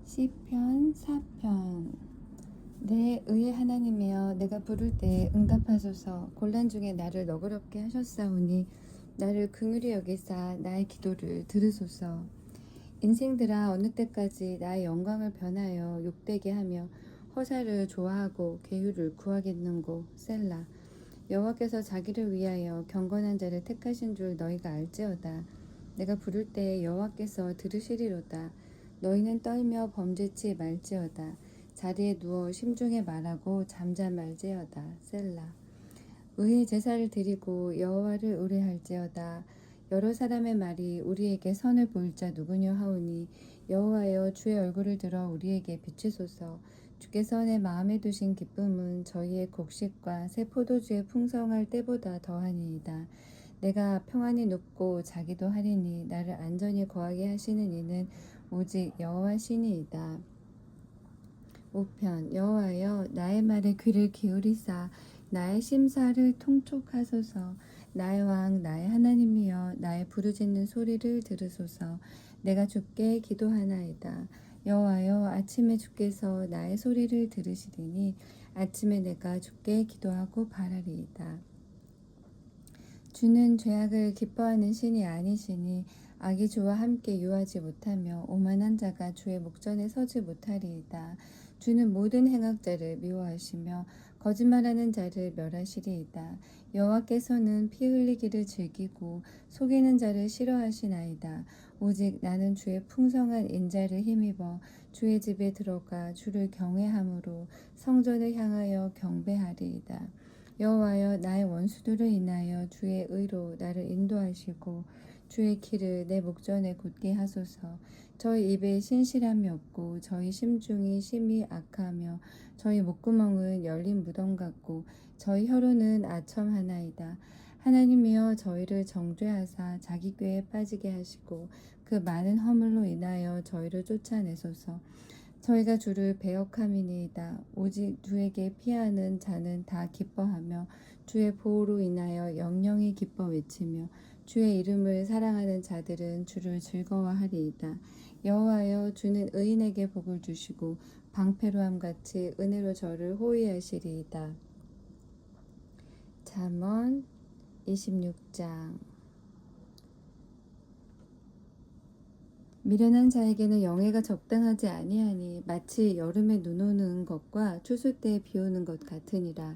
시편 4편. 내 의의 하나님이여, 내가 부를 때 응답하소서. 곤란 중에 나를 너그럽게 하셨사오니 나를 긍휼히 여기사 나의 기도를 들으소서. 인생들아, 어느 때까지 나의 영광을 변하여 욕되게 하며 허사를 좋아하고 계율을 구하겠는고. 셀라. 여호와께서 자기를 위하여 경건한 자를 택하신 줄 너희가 알지어다. 내가 부를 때 여호와께서 들으시리로다. 너희는 떨며 범죄치 말지어다. 자리에 누워 심중에 말하고 잠잠 말지어다. 셀라. 의의 제사를 드리고 여호와를 의뢰할지어다. 여러 사람의 말이 우리에게 선을 보일 자 누구냐 하오니, 여호와여, 주의 얼굴을 들어 우리에게 비추소서. 주께서 내 마음에 두신 기쁨은 저희의 곡식과 새 포도주의 풍성할 때보다 더하니이다. 내가 평안히 눕고 자기도 하리니 나를 안전히 거하게 하시는 이는 오직 여호와시니이다. 5편. 여호와여, 나의 말에 귀를 기울이사 나의 심사를 통촉하소서. 나의 왕, 나의 하나님이여, 나의 부르짖는 소리를 들으소서. 내가 주께 기도하나이다. 여호와여, 아침에 주께서 나의 소리를 들으시리니 아침에 내가 주께 기도하고 바라리이다. 주는 죄악을 기뻐하는 신이 아니시니 악이 주와 함께 유하지 못하며 오만한 자가 주의 목전에 서지 못하리이다. 주는 모든 행악자를 미워하시며 거짓말하는 자를 멸하시리이다. 여호와께서는 피 흘리기를 즐기고 속이는 자를 싫어하시나이다. 오직 나는 주의 풍성한 인자를 힘입어 주의 집에 들어가 주를 경외함으로 성전을 향하여 경배하리이다. 여호와여, 나의 원수들을 인하여 주의 의로 나를 인도하시고 주의 길을 내 목전에 곧게 하소서. 저희 입에 신실함이 없고 저희 심중이 심히 악하며 저희 목구멍은 열린 무덤 같고 저희 혀로는 아첨하나이다. 하나님이여, 저희를 정죄하사 자기 꾀에 빠지게 하시고 그 많은 허물로 인하여 저희를 쫓아내소서. 저희가 주를 배역함이니이다. 오직 주에게 피하는 자는 다 기뻐하며 주의 보호로 인하여 영영이 기뻐 외치며 주의 이름을 사랑하는 자들은 주를 즐거워하리이다. 여호와여, 주는 의인에게 복을 주시고 방패로함 같이 은혜로 저를 호위하시리이다. 잠언 26장. 미련한 자에게는 영예가 적당하지 아니하니 마치 여름에 눈 오는 것과 추수 때에 비 오는 것 같으니라.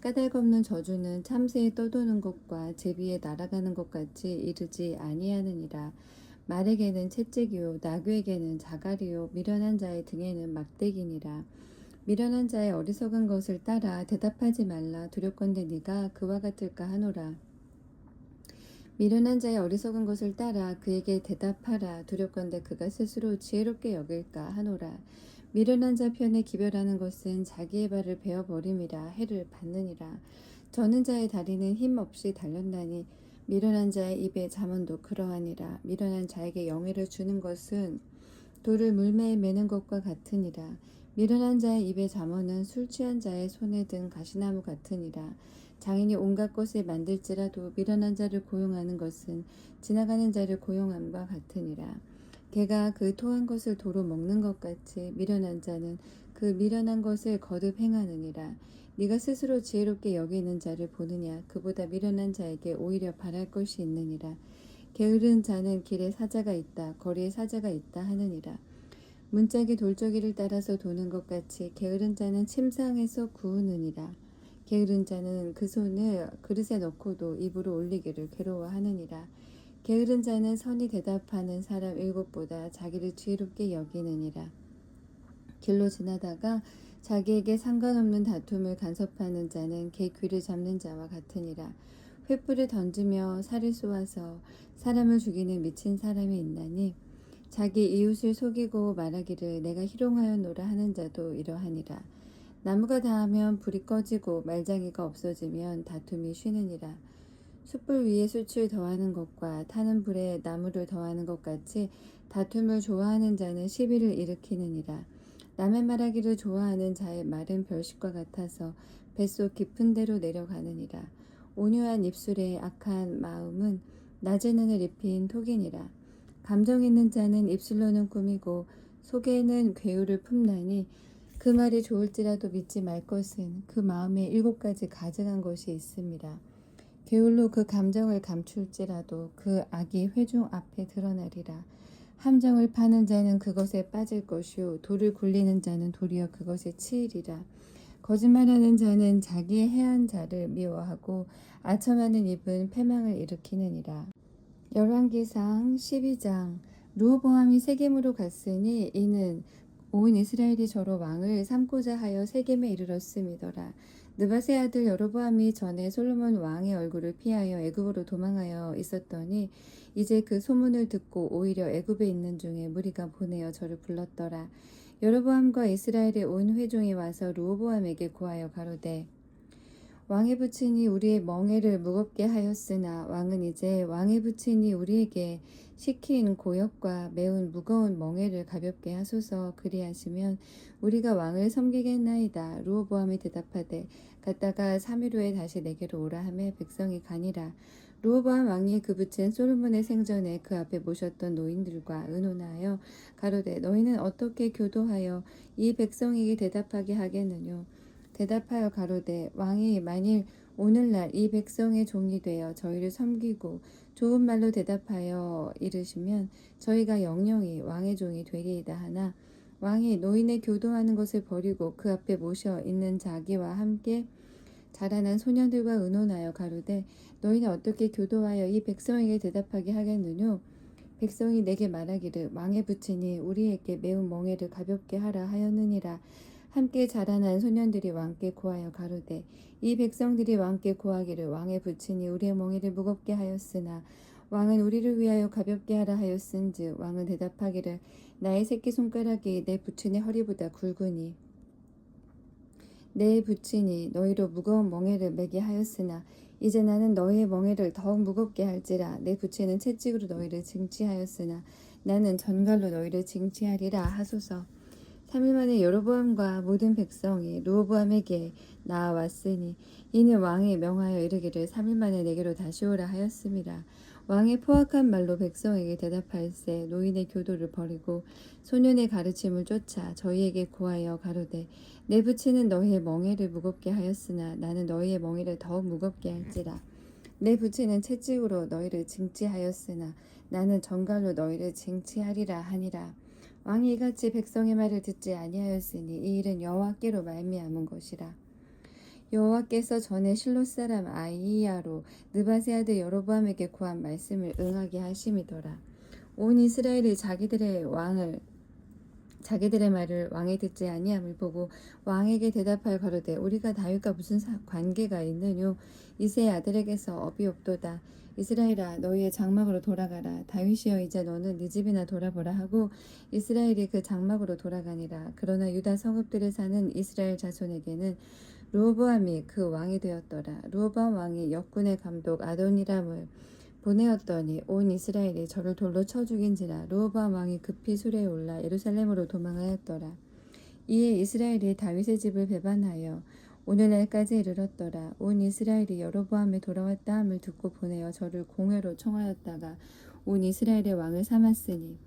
까닭없는 저주는 참새에 떠도는 것과 제비에 날아가는 것 같이 이르지 아니하느니라. 말에게는 채찍이요 나귀에게는 자갈이요 미련한 자의 등에는 막대기니라. 미련한 자의 어리석은 것을 따라 대답하지 말라. 두렵건대 네가 그와 같을까 하노라. 미련한 자의 어리석은 것을 따라 그에게 대답하라. 두렵건대 그가 스스로 지혜롭게 여길까 하노라. 미련한 자 편에 기별하는 것은 자기의 발을 베어버림이라. 해를 받느니라. 저는 자의 다리는 힘 없이 달렸나니 미련한 자의 입에 잠언도 그러하니라. 미련한 자에게 영예를 주는 것은 돌을 물매에 매는 것과 같으니라. 미련한 자의 입에 잠언은 술 취한 자의 손에 든 가시나무 같으니라. 장인이 온갖 것을 만들지라도 미련한 자를 고용하는 것은 지나가는 자를 고용함과 같으니라. 개가 그 토한 것을 도로 먹는 것 같이 미련한 자는 그 미련한 것을 거듭 행하느니라. 네가 스스로 지혜롭게 여기는 자를 보느냐. 그보다 미련한 자에게 오히려 바랄 것이 있느니라. 게으른 자는 길에 사자가 있다, 거리에 사자가 있다 하느니라. 문짝이 돌저기를 따라서 도는 것 같이 게으른 자는 침상에서 구우느니라. 게으른 자는 그 손을 그릇에 넣고도 입으로 올리기를 괴로워하느니라. 게으른 자는 선히 대답하는 사람 7보다 자기를 지혜롭게 여기느니라. 길로 지나다가 자기에게 상관없는 다툼을 간섭하는 자는 개 귀를 잡는 자와 같으니라. 횃불을 던지며 살을 쏘아서 사람을 죽이는 미친 사람이 있나니 자기 이웃을 속이고 말하기를 내가 희롱하였노라 하는 자도 이러하니라. 나무가 닿으면 불이 꺼지고 말장이가 없어지면 다툼이 쉬느니라. 숯불 위에 숯을 더하는 것과 타는 불에 나무를 더하는 것 같이 다툼을 좋아하는 자는 시비를 일으키느니라. 남의 말하기를 좋아하는 자의 말은 별식과 같아서 뱃속 깊은 데로 내려가느니라. 온유한 입술에 악한 마음은 낮은 눈을 입힌 톡이니라. 감정 있는 자는 입술로는 꾸미고 속에는 괴유를 품나니 그 말이 좋을지라도 믿지 말 것은 그 마음에 7가지 가증한 것이 있습니다. 게을로 그 감정을 감출지라도 그 악이 회중 앞에 드러나리라. 함정을 파는 자는 그것에 빠질 것이요 돌을 굴리는 자는 도리어 그것에 치이리라. 거짓말하는 자는 자기의 해한 자를 미워하고 아첨하는 입은 패망을 일으키느니라. 열왕기상 12장. 르호보암이 세겜으로 갔으니 이는 온 이스라엘이 저로 왕을 삼고자 하여 세겜에 이르렀음이더라. 느밧의 아들 여로보암이 전에 솔로몬 왕의 얼굴을 피하여 애굽으로 도망하여 있었더니 이제 그 소문을 듣고 오히려 애굽에 있는 중에 무리가 보내어 저를 불렀더라. 여로보암과 이스라엘의 온 회중이 와서 르호보암에게 고하여 가로되 왕의 부친이 우리의 멍에를 무겁게 하였으나 왕은 이제 왕의 부친이 우리에게 시킨 고역과 매운 무거운 멍에를 가볍게 하소서. 그리하시면 우리가 왕을 섬기겠나이다. 르호보암이 대답하되 갔다가 3일 후에 다시 내게로 오라 하매 백성이 가니라. 르호보암 왕이 그 부친 솔로몬의 생전에 그 앞에 모셨던 노인들과 의논하여 가로되 너희는 어떻게 교도하여 이 백성에게 대답하게 하겠느뇨. 대답하여 가로되 왕이 만일 오늘날 이 백성의 종이 되어 저희를 섬기고 좋은 말로 대답하여 이르시면 저희가 영영이 왕의 종이 되리이다 하나 왕이 노인의 교도하는 것을 버리고 그 앞에 모셔 있는 자기와 함께 자라난 소년들과 의논하여 가로되 너희는 어떻게 교도하여 이 백성에게 대답하게 하겠느뇨. 백성이 내게 말하기를 왕의 부친이 우리에게 매운 멍에를 가볍게 하라 하였느니라. 함께 자라난 소년들이 왕께 고하여 가로되 이 백성들이 왕께 고하기를 왕의 부친이 우리의 멍에를 무겁게 하였으나 왕은 우리를 위하여 가볍게 하라 하였은즉 왕은 대답하기를 나의 새끼손가락이 내 부친의 허리보다 굵으니 내 부친이 너희로 무거운 멍에를 매게 하였으나 이제 나는 너희의 멍에를 더욱 무겁게 할지라. 내 부친은 채찍으로 너희를 징치하였으나 나는 전갈로 너희를 징치하리라 하소서. 3일 만에 여로보암과 모든 백성이 르호보암에게 나아왔으니 이는 왕이 명하여 이르기를 3일 만에 내게로 다시 오라 하였음이라. 왕의 포악한 말로 백성에게 대답할세 노인의 교도를 버리고 소년의 가르침을 쫓아 저희에게 고하여 가로되 내 부친은 너희의 멍에를 무겁게 하였으나 나는 너희의 멍에를 더욱 무겁게 할지라. 내 부친은 채찍으로 너희를 징치하였으나 나는 전갈로 너희를 징치하리라 하니라. 왕이 이같이 백성의 말을 듣지 아니하였으니 이 일은 여호와께로 말미암은 것이라. 여호와께서 전에 실로 사람 아히야로 느밧의 아들 여로보암에게 구한 말씀을 응하게 하심이더라. 온 이스라엘이 자기들의 말을 왕이 듣지 아니함을 보고 왕에게 대답하여 가로되 우리가 다윗과 무슨 관계가 있느뇨. 이새의 아들에게서 업이 없도다. 이스라엘아 너희의 장막으로 돌아가라. 다윗이여 이제 너는 네 집이나 돌아보라 하고 이스라엘이 그 장막으로 돌아가니라. 그러나 유다 성읍들에 사는 이스라엘 자손에게는 르호보암이 그 왕이 되었더라. 르호보암 왕이 역군의 감독 아도니람을 보내었더니 온 이스라엘이 저를 돌로 쳐 죽인지라. 르호보암 왕이 급히 수레에 올라 예루살렘으로 도망하였더라. 이에 이스라엘이 다윗의 집을 배반하여 오늘날까지 이르렀더라. 온 이스라엘이 여로보암에 돌아왔다 함을 듣고 보내어 저를 공회로 청하였다가 온 이스라엘의 왕을 삼았으니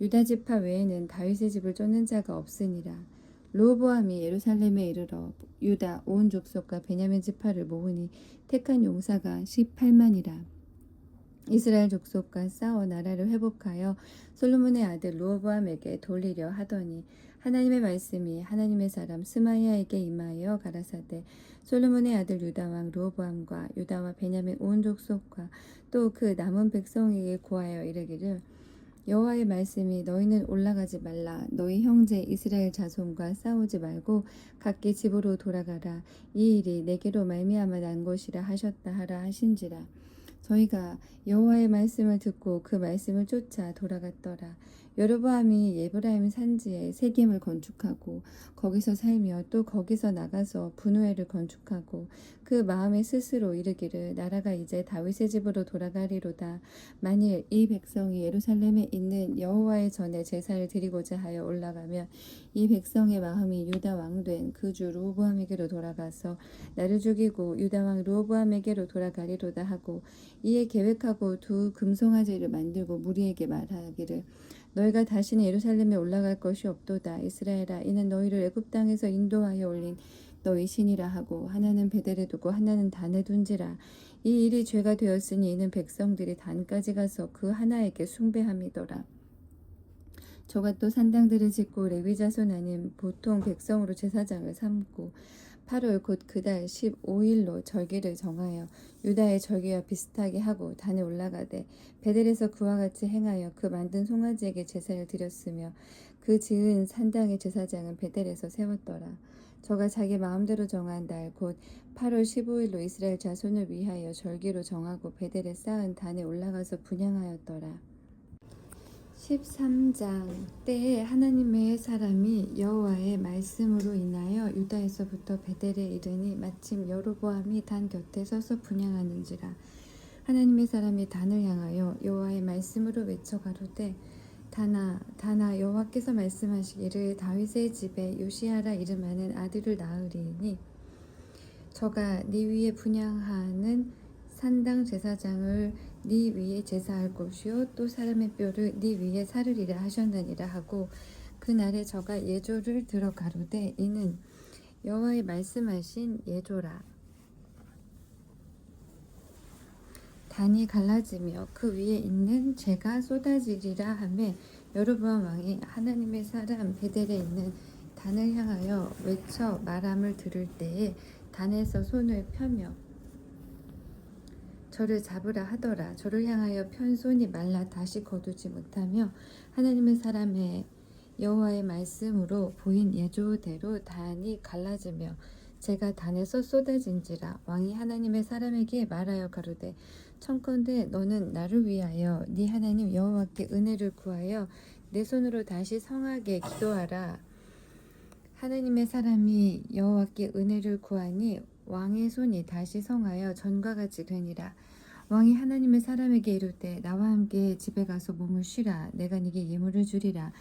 유다 지파 외에는 다윗의 집을 쫓는 자가 없으니라. 르호보암이 예루살렘에 이르러 유다 온 족속과 베냐민 지파를 모으니 택한 용사가 18만이라. 이스라엘 족속과 싸워 나라를 회복하여 솔로몬의 아들 르호보암에게 돌리려 하더니 하나님의 말씀이 하나님의 사람 스마야에게 임하여 가라사대 솔로몬의 아들 유다왕 르호보암과 유다와 베냐민 온 족속과 또 그 남은 백성에게 고하여 이르기를 여호와의 말씀이 너희는 올라가지 말라. 너희 형제 이스라엘 자손과 싸우지 말고 각기 집으로 돌아가라. 이 일이 내게로 말미암아 난 것이라 하셨다 하라 하신지라. 저희가 여호와의 말씀을 듣고 그 말씀을 쫓아 돌아갔더라. 여로보암이 에브라임 산지에 세겜을 건축하고 거기서 살며 또 거기서 나가서 분우엘을 건축하고 그 마음에 스스로 이르기를 나라가 이제 다윗의 집으로 돌아가리로다. 만일 이 백성이 예루살렘에 있는 여호와의 전에 제사를 드리고자 하여 올라가면 이 백성의 마음이 유다 왕된 그 주 르호보암에게로 돌아가서 나를 죽이고 유다 왕 르호보암에게로 돌아가리로다 하고 이에 계획하고 두 금송아지를 만들고 무리에게 말하기를 너희가 다시는 예루살렘에 올라갈 것이 없도다. 이스라엘아, 이는 너희를 애굽 땅에서 인도하여 올린 너희 신이라 하고 하나는 베델에 두고 하나는 단에 둔지라. 이 일이 죄가 되었으니 이는 백성들이 단까지 가서 그 하나에게 숭배함이더라. 저가 또 산당들을 짓고 레위 자손 아닌 보통 백성으로 제사장을 삼고 8월 곧 그달 15일로 절기를 정하여 유다의 절기와 비슷하게 하고 단에 올라가되 베델에서 그와 같이 행하여 그 만든 송아지에게 제사를 드렸으며 그 지은 산당의 제사장은 베델에서 세웠더라. 저가 자기 마음대로 정한 날 곧 8월 15일로 이스라엘 자손을 위하여 절기로 정하고 베델에 쌓은 단에 올라가서 분향하였더라. 13장 때에 하나님의 사람이 여호와의 말씀으로 인하여 유다에서부터 베델에 이르니 마침 여로보암이 단 곁에 서서 분향하는지라. 하나님의 사람이 단을 향하여 여호와의 말씀으로 외쳐 가로되 다나 여호와께서 말씀하시기를 다윗의 집에 요시야라 이름하는 아들을 낳으리니 저가 네 위에 분향하는 산당 제사장을 네 위에 제사할 것이요 또 사람의 뼈를 네 위에 사르리라 하셨느니라 하고 그날에 저가 예조를 들어 가로되 이는 여호와의 말씀하신 예조라. 단이 갈라지며 그 위에 있는 재가 쏟아지리라 하매 여로보암 왕이 하나님의 사람 베델에 있는 단을 향하여 외쳐 말함을 들을 때에 단에서 손을 펴며 저를 잡으라 하더라. 저를 향하여 편 손이 말라 다시 거두지 못하며 하나님의 사람의 여호와의 말씀으로 보인 예조대로 단이 갈라지며 제가 단에서 쏟아진지라. 왕이 하나님의 사람에게 말하여 가로되 청컨대 너는 나를 위하여 네 하나님 여호와께 은혜를 구하여 내 손으로 다시 성하게 기도하라. 하나님의 사람이 여호와께 은혜를 구하니 왕의 손이 다시 성하여 전과 같이 되니라. 왕이 하나님의 사람에게 이르되 나와 함께 집에 가서 몸을 쉬라. 내가 네게 예물을 주리라.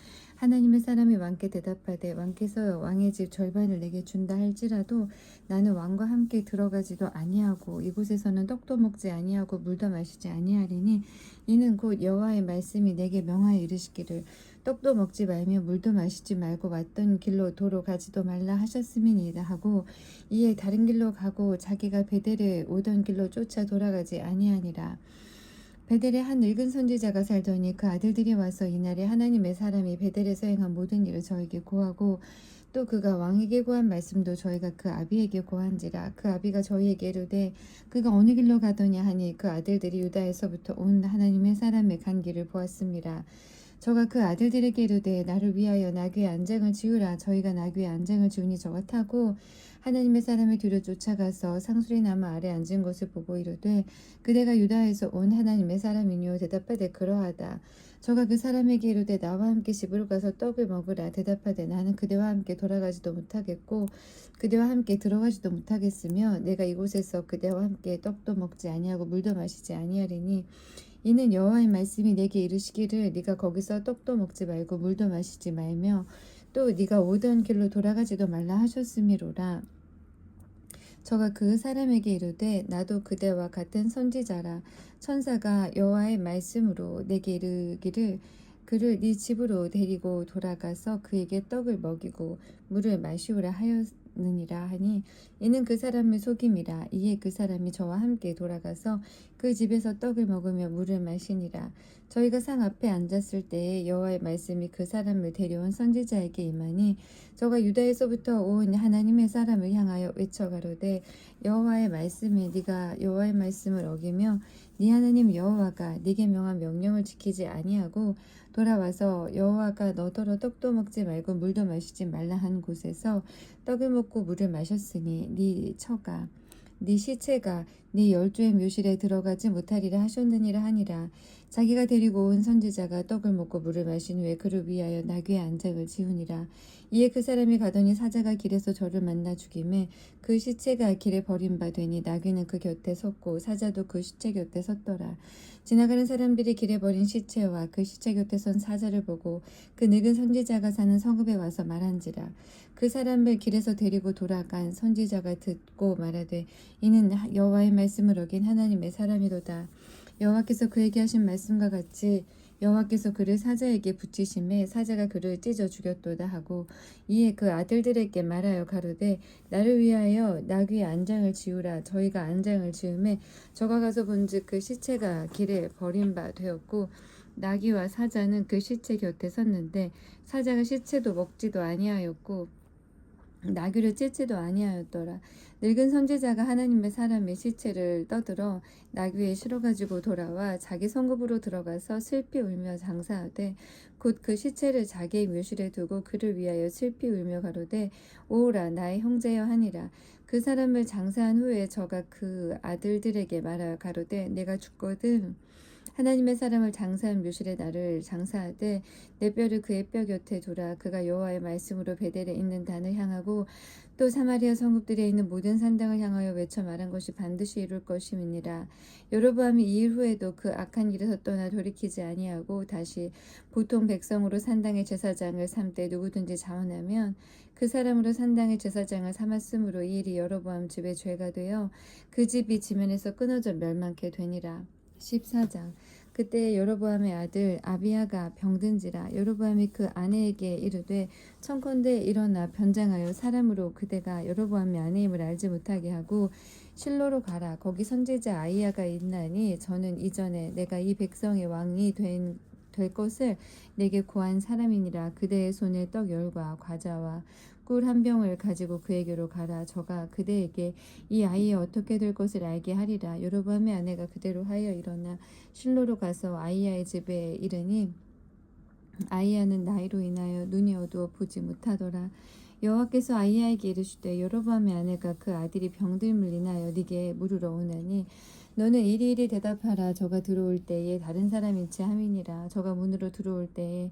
하나님의 사람이 왕께 대답하되 왕께서 왕의 집 절반을 내게 준다 할지라도 나는 왕과 함께 들어가지도 아니하고 이곳에서는 떡도 먹지 아니하고 물도 마시지 아니하리니 이는 곧 여호와의 말씀이 내게 명하여 이르시기를 떡도 먹지 말며 물도 마시지 말고 왔던 길로 도로 가지도 말라 하셨음이니이다 하고 이에 다른 길로 가고 자기가 베델에 오던 길로 쫓아 돌아가지 아니하니라. 베델에 한 늙은 선지자가 살더니 그 아들들이 와서 이날에 하나님의 사람이 베델에서 행한 모든 일을 저에게 고하고 또 그가 왕에게 고한 말씀도 저희가 그 아비에게 고한지라. 그 아비가 저희에게 이르되 그가 어느 길로 가더냐 하니 그 아들들이 유다에서부터 온 하나님의 사람의 간 길을 보았습니다. 저가 그 아들들에게 이르되 나를 위하여 나귀의 안장을 지으라. 저희가 나귀의 안장을 지으니 저가 타고 하나님의 사람의 뒤로 쫓아가서 상수리 나무 아래 앉은 것을 보고 이르되 그대가 유다에서 온 하나님의 사람이뇨. 대답하되 그러하다. 저가 그 사람에게 이르되 나와 함께 집으로 가서 떡을 먹으라. 대답하되 나는 그대와 함께 돌아가지도 못하겠고 그대와 함께 들어가지도 못하겠으며 내가 이곳에서 그대와 함께 떡도 먹지 아니하고 물도 마시지 아니하리니 이는 여호와의 말씀이 내게 이르시기를 네가 거기서 떡도 먹지 말고 물도 마시지 말며 또 네가 오던 길로 돌아가지도 말라 하셨음이로라. 저가 그 사람에게 이르되 나도 그대와 같은 선지자라. 천사가 여호와의 말씀으로 내게 이르기를 그를 네 집으로 데리고 돌아가서 그에게 떡을 먹이고 물을 마시우라 하였느니라 하니 이는 그 사람의 속임이라. 이에 그 사람이 저와 함께 돌아가서 그 집에서 떡을 먹으며 물을 마시니라. 저희가 상 앞에 앉았을 때에 여호와의 말씀이 그 사람을 데려온 선지자에게 임하니 저가 유다에서부터 온 하나님의 사람을 향하여 외쳐 가로되 여호와의 말씀에 네가 여호와의 말씀을 어기며 네 하나님 여호와가 네게 명한 명령을 지키지 아니하고 돌아와서 여호와가 너더러 떡도 먹지 말고 물도 마시지 말라 한 곳에서 떡을 먹고 물을 마셨으니 네 처가 네 시체가 네 열조의 묘실에 들어가지 못하리라 하셨느니라 하니라. 자기가 데리고 온 선지자가 떡을 먹고 물을 마신 후에 그를 위하여 나귀의 안장을 지우니라. 이에 그 사람이 가더니 사자가 길에서 저를 만나 죽임에 그 시체가 길에 버림받으니 나귀는 그 곁에 섰고 사자도 그 시체 곁에 섰더라. 지나가는 사람들이 길에 버린 시체와 그 시체 곁에 선 사자를 보고 그 늙은 선지자가 사는 성읍에 와서 말한지라. 그 사람을 길에서 데리고 돌아간 선지자가 듣고 말하되 이는 여호와의 말씀을 어긴 하나님의 사람이로다. 여호와께서 그에게 하신 말씀과 같이 여호와께서 그를 사자에게 붙이심에 사자가 그를 찢어 죽였도다 하고 이에 그 아들들에게 말하여 가로되 나를 위하여 나귀의 안장을 지우라. 저희가 안장을 지음에 저가 가서 본즉 그 시체가 길에 버린 바 되었고 나귀와 사자는 그 시체 곁에 섰는데 사자가 시체도 먹지도 아니하였고 나귀를 찢지도 아니하였더라. 늙은 선지자가 하나님의 사람의 시체를 떠들어 나귀에 실어가지고 돌아와 자기 성읍으로 들어가서 슬피 울며 장사하되 곧 그 시체를 자기의 묘실에 두고 그를 위하여 슬피 울며 가로되 오라 나의 형제여 하니라. 그 사람을 장사한 후에 저가 그 아들들에게 말하여 가로되 내가 죽거든 하나님의 사람을 장사한 묘실에 나를 장사하되 내 뼈를 그의 뼈 곁에 두라. 그가 여호와의 말씀으로 베델에 있는 단을 향하고 또 사마리아 성읍들에 있는 모든 산당을 향하여 외쳐 말한 것이 반드시 이룰 것임이니라. 여로보암이 이 일 후에도 그 악한 일에서 떠나 돌이키지 아니하고 다시 보통 백성으로 산당의 제사장을 삼되 누구든지 자원하면 그 사람으로 산당의 제사장을 삼았으므로 이 일이 여로보암 집의 죄가 되어 그 집이 지면에서 끊어져 멸망케 되니라. 14장. 그때 여로보암의 아들 아비야가 병든지라. 여로보암이 그 아내에게 이르되 청컨대 일어나 변장하여 사람으로 그대가 여로보암의 아내임을 알지 못하게 하고 실로로 가라. 거기 선지자 아이야가 있나니 저는 이전에 내가 이 백성의 왕이 될 것을 내게 고한 사람이니라. 그대의 손에 떡 열과 과자와 꿀 한 병을 가지고 그에게로 가라. 저가 그대에게 이 아이의 어떻게 될 것을 알게 하리라. 여로보암의 아내가 그대로 하여 일어나 실로로 가서 아이야의 집에 이르니 아이야는 나이로 인하여 눈이 어두워 보지 못하더라. 여호와께서 아이야에게 이르시되 여로보암의 아내가 그 아들이 병들물 인하여 네게 물으러 오나니 너는 이리이리 대답하라. 저가 들어올 때에 다른 사람인지 함이니라. 저가 문으로 들어올 때에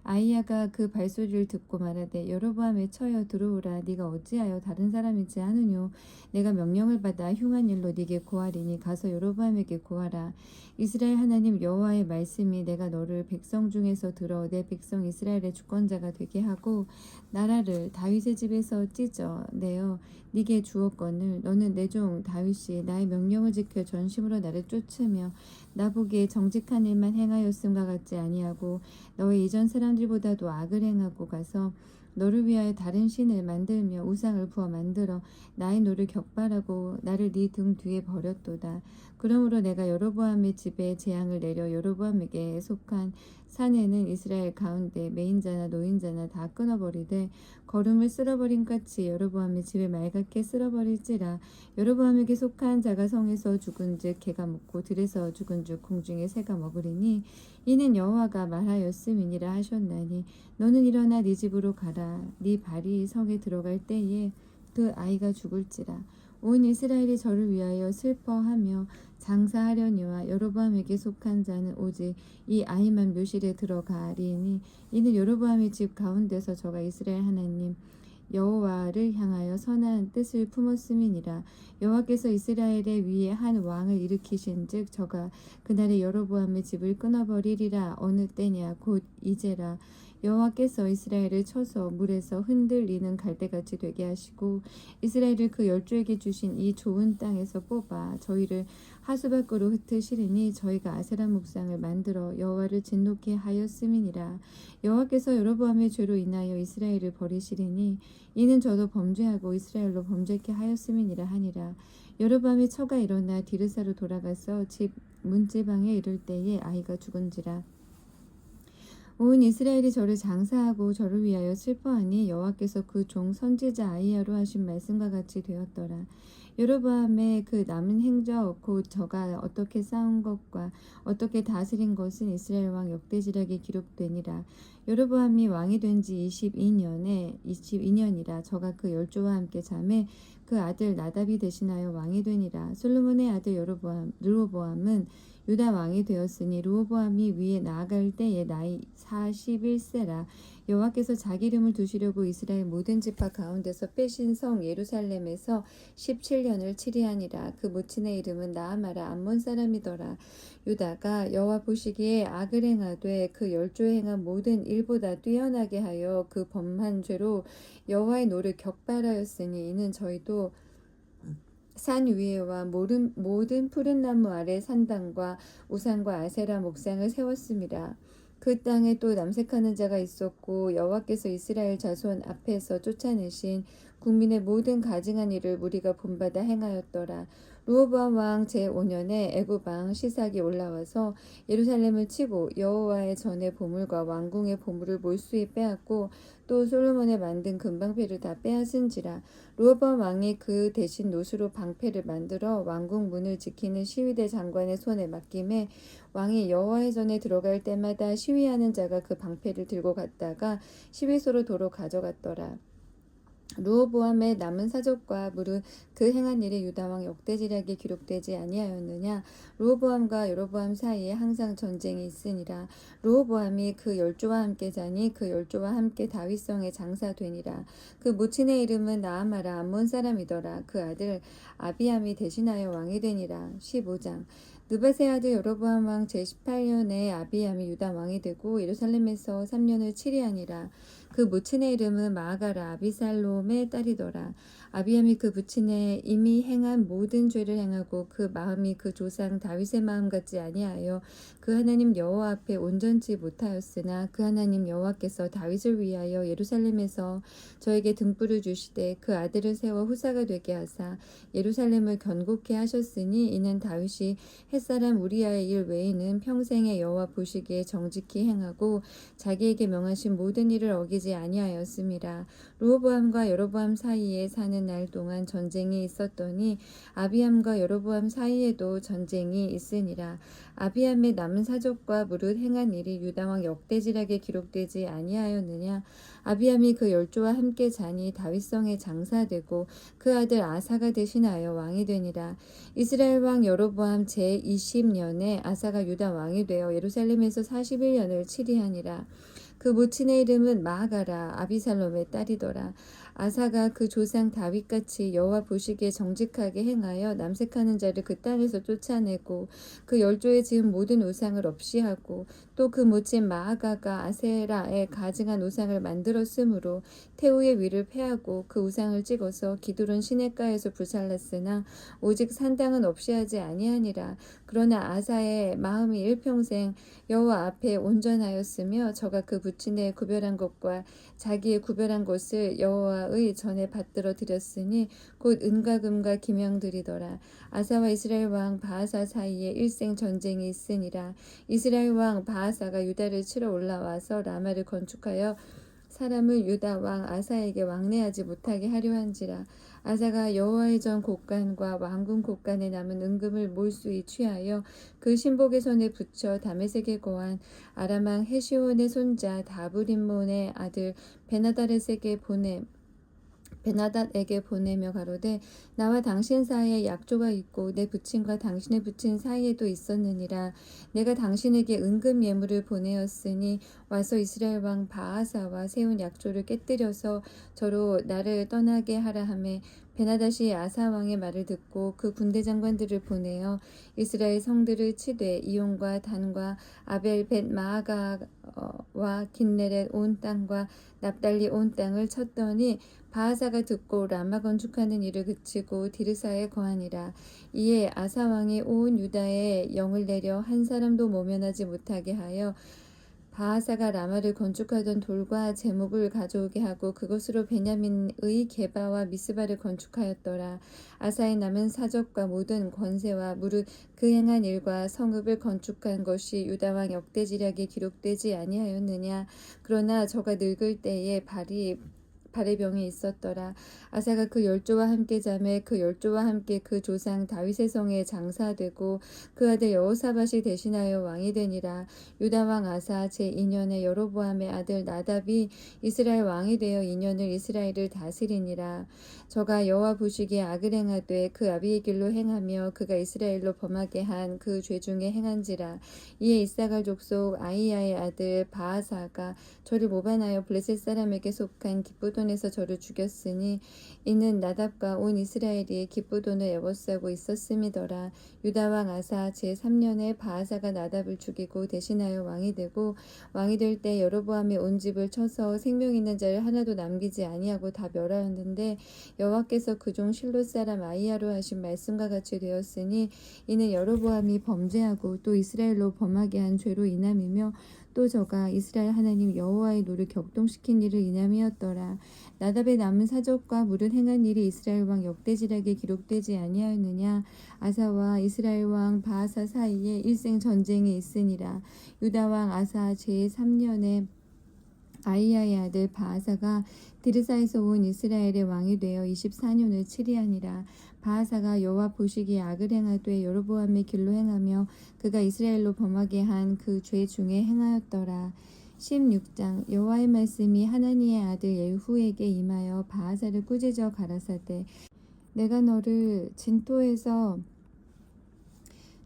아이야가 그 발소리를 듣고 말하되 여로보암의 처여 들어오라. 네가 어찌하여 다른 사람인지 하느뇨. 내가 명령을 받아 흉한 일로 네게 고하리니 가서 여로보암에게 고하라. 이스라엘 하나님 여호와의 말씀이 내가 너를 백성 중에서 들어 내 백성 이스라엘의 주권자가 되게 하고 나라를 다윗의 집에서 찢어 내어 네게 주었거늘 너는 내 종 다윗이 나의 명령을 지켜 전심으로 나를 쫓으며 나보기에 정직한 일만 행하였음과 같지 아니하고 너의 이전 사람들보다도 악을 행하고 가서 너를 위하여 다른 신을 만들며 우상을 부어 만들어 나의 노를 격발하고 나를 네 등 뒤에 버렸도다. 그러므로 내가 여로보암의 집에 재앙을 내려 여로보암에게 속한 사내는 이스라엘 가운데 매인자나 노인자나 다 끊어버리되 거름을 쓸어버린 같이 여로보암의 집을 맑게 쓸어버릴지라. 여로보암에게 속한 자가 성에서 죽은즉 개가 먹고 들에서 죽은즉 공중의 새가 먹으리니 이는 여호와가 말하였음이니라 하셨나니 너는 일어나 네 집으로 가라. 네 발이 성에 들어갈 때에 그 아이가 죽을지라. 온 이스라엘이 저를 위하여 슬퍼하며 장사하려니와 여로보암에게 속한 자는 오직 이 아이만 묘실에 들어가리니 이는 여로보암의 집 가운데서 저가 이스라엘 하나님 여호와를 향하여 선한 뜻을 품었음이니라. 여호와께서 이스라엘의 위에 한 왕을 일으키신즉 저가 그날에 여로보암의 집을 끊어버리리라. 어느 때냐 곧 이제라. 여호와께서 이스라엘을 쳐서 물에서 흔들리는 갈대같이 되게 하시고 이스라엘을 그 열조에게 주신 이 좋은 땅에서 뽑아 저희를 하수 밖으로 흩으시리니 저희가 아세라 묵상을 만들어 여호와를 진노케 하였음이니라. 여호와께서 여로보암의 죄로 인하여 이스라엘을 버리시리니 이는 저도 범죄하고 이스라엘로 범죄케 하였음이니라 하니라. 여로보암의 처가 일어나 디르사로 돌아가서 집 문지방에 이를 때에 아이가 죽은지라. 온 이스라엘이 저를 장사하고 저를 위하여 슬퍼하니 여호와께서 그 종 선지자 아이야로 하신 말씀과 같이 되었더라. 여로보암의 그 남은 행적 곧 저가 어떻게 싸운 것과 어떻게 다스린 것은 이스라엘 왕 역대지략에 기록되니라. 여로보암이 왕이 된 지 22년이라. 저가 그 열조와 함께 잠에 그 아들 나답이 대신하여 왕이 되니라. 솔로몬의 아들 르호보암은 유다 왕이 되었으니 르호보암이 위에 나아갈 때에 나이 41세라. 여호와께서 자기 이름을 두시려고 이스라엘 모든 지파 가운데서 빼신 성 예루살렘에서 17년을 치리하니라. 그 모친의 이름은 나아마라 암몬 사람이더라. 유다가 여호와 보시기에 악을 행하되 그 열조에 행한 모든 일보다 뛰어나게 하여 그 범한 죄로 여호와의 노를 격발하였으니 이는 저희도 산 위에와 모든 푸른 나무 아래 산당과 우상과 아세라 목상을 세웠습니다. 그 땅에 또 남색하는 자가 있었고 여호와께서 이스라엘 자손 앞에서 쫓아내신 국민의 모든 가증한 일을 무리가 본받아 행하였더라. 르호보암 왕 제5년에 애굽 왕 시삭이 올라와서 예루살렘을 치고 여호와의 전의 보물과 왕궁의 보물을 몰수히 빼앗고 또 솔로몬의 만든 금방패를 다 빼앗은지라. 르호보암 왕이 그 대신 노수로 방패를 만들어 왕궁 문을 지키는 시위대 장관의 손에 맡김에 왕이 여호와의 전에 들어갈 때마다 시위하는 자가 그 방패를 들고 갔다가 시위소로 도로 가져갔더라. 르호보암의 남은 사적과 무릇 그 행한 일이 유다 왕 역대지략에 기록되지 아니하였느냐. 르호보암과 여로보암 사이에 항상 전쟁이 있으니라. 르호보암이 그 열조와 함께 자니 그 열조와 함께 다윗성에 장사되니라. 그 모친의 이름은 나아마라 암몬 사람이더라. 그 아들 아비암이 대신하여 왕이 되니라. 15장. 느밧의 아들 여로보암 왕 제18년에 아비암이 유다 왕이 되고 예루살렘에서 3년을 치리하니라. 그 모친의 이름은 마아가라 아비살롬의 딸이더라. 아비암이 그 부친의 이미 행한 모든 죄를 행하고 그 마음이 그 조상 다윗의 마음 같지 아니하여 그 하나님 여호와 앞에 온전치 못하였으나 그 하나님 여호와께서 다윗을 위하여 예루살렘에서 저에게 등불을 주시되 그 아들을 세워 후사가 되게 하사 예루살렘을 견고케 하셨으니 이는 다윗이 햇사람 우리아의 일 외에는 평생에 여호와 보시기에 정직히 행하고 자기에게 명하신 모든 일을 어기지 아니하였음이라. 르호보암과 여로보암 사이에 사는 날 동안 전쟁이 있었더니 아비암과 여로보암 사이에도 전쟁이 있으니라. 아비암의 남은 사적과 무릇 행한 일이 유다 왕 역대지략에 기록되지 아니하였느냐. 아비암이 그 열조와 함께 자니 다윗성에 장사되고 그 아들 아사가 대신하여 왕이 되니라. 이스라엘 왕 여로보암 제20년에 아사가 유다 왕이 되어 예루살렘에서 41년을 치리하니라. 그 모친의 이름은 마아가라 아비살롬의 딸이더라. 아사가 그 조상 다윗같이 여호와 보시기에 정직하게 행하여 남색하는 자를 그 땅에서 쫓아내고 그 열조에 지은 모든 우상을 없이 하고 또 그 모친 마아가가 아세라의 가증한 우상을 만들었으므로 태우의 위를 패하고 그 우상을 찍어서 기드론 시냇가에서 불살랐으나 오직 산당은 없이 하지 아니하니라. 그러나 아사의 마음이 일평생 여호와 앞에 온전하였으며 저가 그 부친의 구별한 것과 자기의 구별한 것을 여호와의 전에 받들어 드렸으니 곧 은과 금과 기명들이더라. 아사와 이스라엘 왕 바하사 사이에 일생 전쟁이 있으니라. 이스라엘 왕 바하사가 유다를 치러 올라와서 라마를 건축하여 사람을 유다 왕 아사에게 왕래하지 못하게 하려 한지라. 아사가 여호와의 전 곳간과 왕궁 곳간에 남은 은금을 몰수히 취하여 그 신복의 손에 붙여 다메섹에 거한 아람 왕 헤시온의 손자 다브림몬의 아들 베나닷에게 보내며 가로되 나와 당신 사이에 약조가 있고 내 부친과 당신의 부친 사이에도 있었느니라. 내가 당신에게 은금 예물을 보내었으니 와서 이스라엘 왕 바하사와 세운 약조를 깨뜨려서 저로 나를 떠나게 하라 하매 베나닷이 아사 왕의 말을 듣고 그 군대 장관들을 보내어 이스라엘 성들을 치되 이온과 단과 아벨 벳 마아가와 긴네렛 온 땅과 납달리 온 땅을 쳤더니 바하사가 듣고 라마 건축하는 일을 그치고 디르사에 거하니라. 이에 아사 왕이 온 유다에 영을 내려 한 사람도 모면하지 못하게 하여 바하사가 라마를 건축하던 돌과 제목을 가져오게 하고 그것으로 베냐민의 게바와 미스바를 건축하였더라. 아사의 남은 사적과 모든 권세와 무릇 그 행한 일과 성읍을 건축한 것이 유다 왕 역대지략에 기록되지 아니하였느냐. 그러나 저가 늙을 때에 발의 병이 있었더라. 아사가 그 열조와 함께 자매 그 열조와 함께 그 조상 다윗의 성에 장사되고 그 아들 여호사밧이 대신하여 왕이 되니라. 유다 왕 아사 제2년에 여로보암의 아들 나답이 이스라엘 왕이 되어 2년을 이스라엘을 다스리니라. 저가 여호와 보시기에 악을 행하되 그 아비의 길로 행하며 그가 이스라엘로 범하게 한 그 죄 중에 행한지라. 이에 이사갈 족속 아이야의 아들 바하사가 저를 모반하여 블레셋 사람에게 속한 기브돈에서 저를 죽였으니 이는 나답과 온 이스라엘이 기브돈을 애워싸고 있었음이더라. 유다 왕 아사 제3년에 바하사가 나답을 죽이고 대신하여 왕이 되고 왕이 될 때 여로보암이 온 집을 쳐서 생명 있는 자를 하나도 남기지 아니하고 다 멸하였는데 여호와께서 그종 실로 사람 아이야로 하신 말씀과 같이 되었으니 이는 여로보암이 범죄하고 또 이스라엘로 범하게 한 죄로 인함이며 또 저가 이스라엘 하나님 여호와의 노를 격동시킨 일을 인함이었더라. 나답의 남은 사적과 물을 행한 일이 이스라엘 왕 역대지략에 기록되지 아니하였느냐. 아사와 이스라엘 왕 바하사 사이에 일생 전쟁이 있으니라. 유다 왕 아사 제3년에 아이야의 아들 바하사가 디르사에서 온 이스라엘의 왕이 되어 24년을 치리하니라. 바하사가 여호와 보시기에 악을 행하되 여로보암의 길로 행하며 그가 이스라엘로 범하게 한 그 죄 중에 행하였더라. 16장. 여호와의 말씀이 하나니의 아들 예후에게 임하여 바하사를 꾸짖어 가라사대 내가 너를 진토에서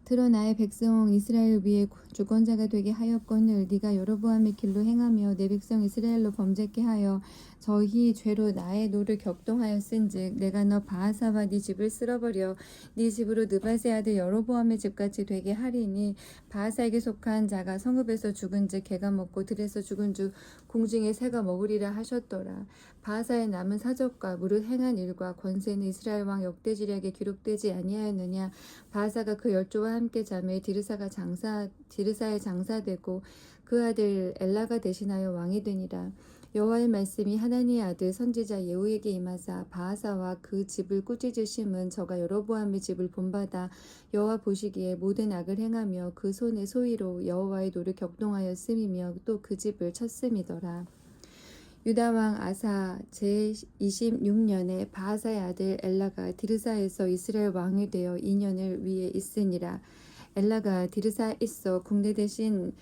들어 나의 백성 이스라엘 위에 주권자가 되게 하였거늘 네가 여로보암의 길로 행하며 내 백성 이스라엘로 범죄케 하여 저희 죄로 나의 노를 격동하였은즉 내가 너 바하사와 네 집을 쓸어버려 네 집으로 느밧의 아들 여로보암의 집같이 되게 하리니 바하사에게 속한 자가 성읍에서 죽은즉 개가 먹고 들에서 죽은즉 공중에 새가 먹으리라 하셨더라. 바하사의 남은 사적과 무릇 행한 일과 권세는 이스라엘 왕 역대지략에 기록되지 아니하였느냐. 바하사가 그 열조와 함께 자매 디르사에 장사되고 그 아들 엘라가 대신하여 왕이 되니라. 여호와의 말씀이 하나니의 아들 선지자 예후에게 임하사 바하사와 그 집을 꾸짖으심은 저가 여로보암의 집을 본받아 여호와 보시기에 모든 악을 행하며 그 손의 소위로 여호와의 노를 격동하였음이며 또 그 집을 쳤음이더라. 유다 왕 아사 제26년에 바하사의 아들 엘라가 디르사에서 이스라엘 왕이 되어 2년을 위에 있으니라. 엘라가 디르사에 있어 궁대 대신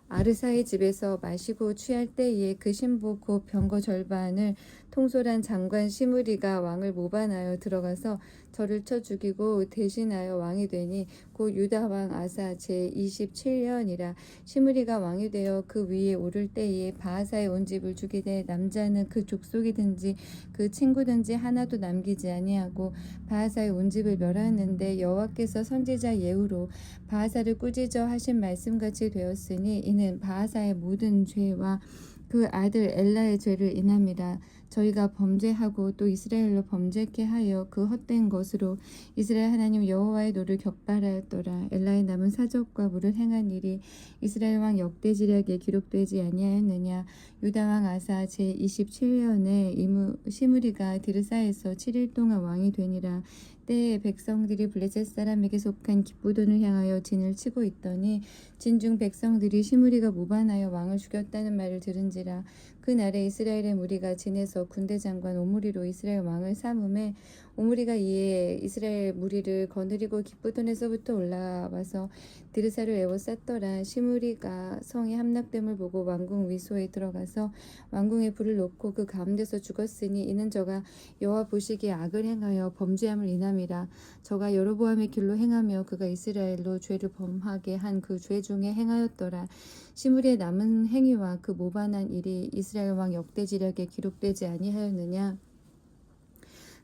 아르사의 집에서 마시고 취할 때에 그 신부 곧 병거 절반을 통솔한 장관 시므리가 왕을 모반하여 들어가서 저를 쳐 죽이고 대신하여 왕이 되니 곧 유다 왕 아사 제27년이라. 시므리가 왕이 되어 그 위에 오를 때에 바하사의 온 집을 죽이되 남자는 그 족속이든지 그 친구든지 하나도 남기지 아니하고 바하사의 온 집을 멸하였는데 여호와께서 선지자 예후로 바하사를 꾸짖어 하신 말씀같이 되었으니 이는 바하사의 모든 죄와 그 아들 엘라의 죄를 인함이라. 저희가 범죄하고 또 이스라엘로 범죄케 하여 그 헛된 것으로 이스라엘 하나님 여호와의 노를 격발하였더라. 엘라의 남은 사적과 물을 행한 일이 이스라엘 왕 역대지략에 기록되지 아니하였느냐. 유다 왕 아사 제27년에 시므리가 디르사에서 7일 동안 왕이 되니라. 때에 백성들이 블레셋 사람에게 속한 기브돈을 향하여 진을 치고 있더니 진중 백성들이 시므리가 모반하여 왕을 죽였다는 말을 들은지라. 그날에 이스라엘의 무리가 진에서 군대 장관 오므리로 이스라엘 왕을 삼음에 오므리가 이에 이스라엘 무리를 거느리고 기브돈에서부터 올라와서 드르사를 에워쌌더라. 시므리가 성의 함락됨을 보고 왕궁 위소에 들어가서 왕궁에 불을 놓고 그 가운데서 죽었으니 이는 저가 여호와 보시기에 악을 행하여 범죄함을 인함이라. 저가 여로보암의 길로 행하며 그가 이스라엘로 죄를 범하게 한 그 죄 중에 행하였더라. 시므리의 남은 행위와 그 모반한 일이 이스라엘 왕 역대지략에 기록되지 아니하였느냐.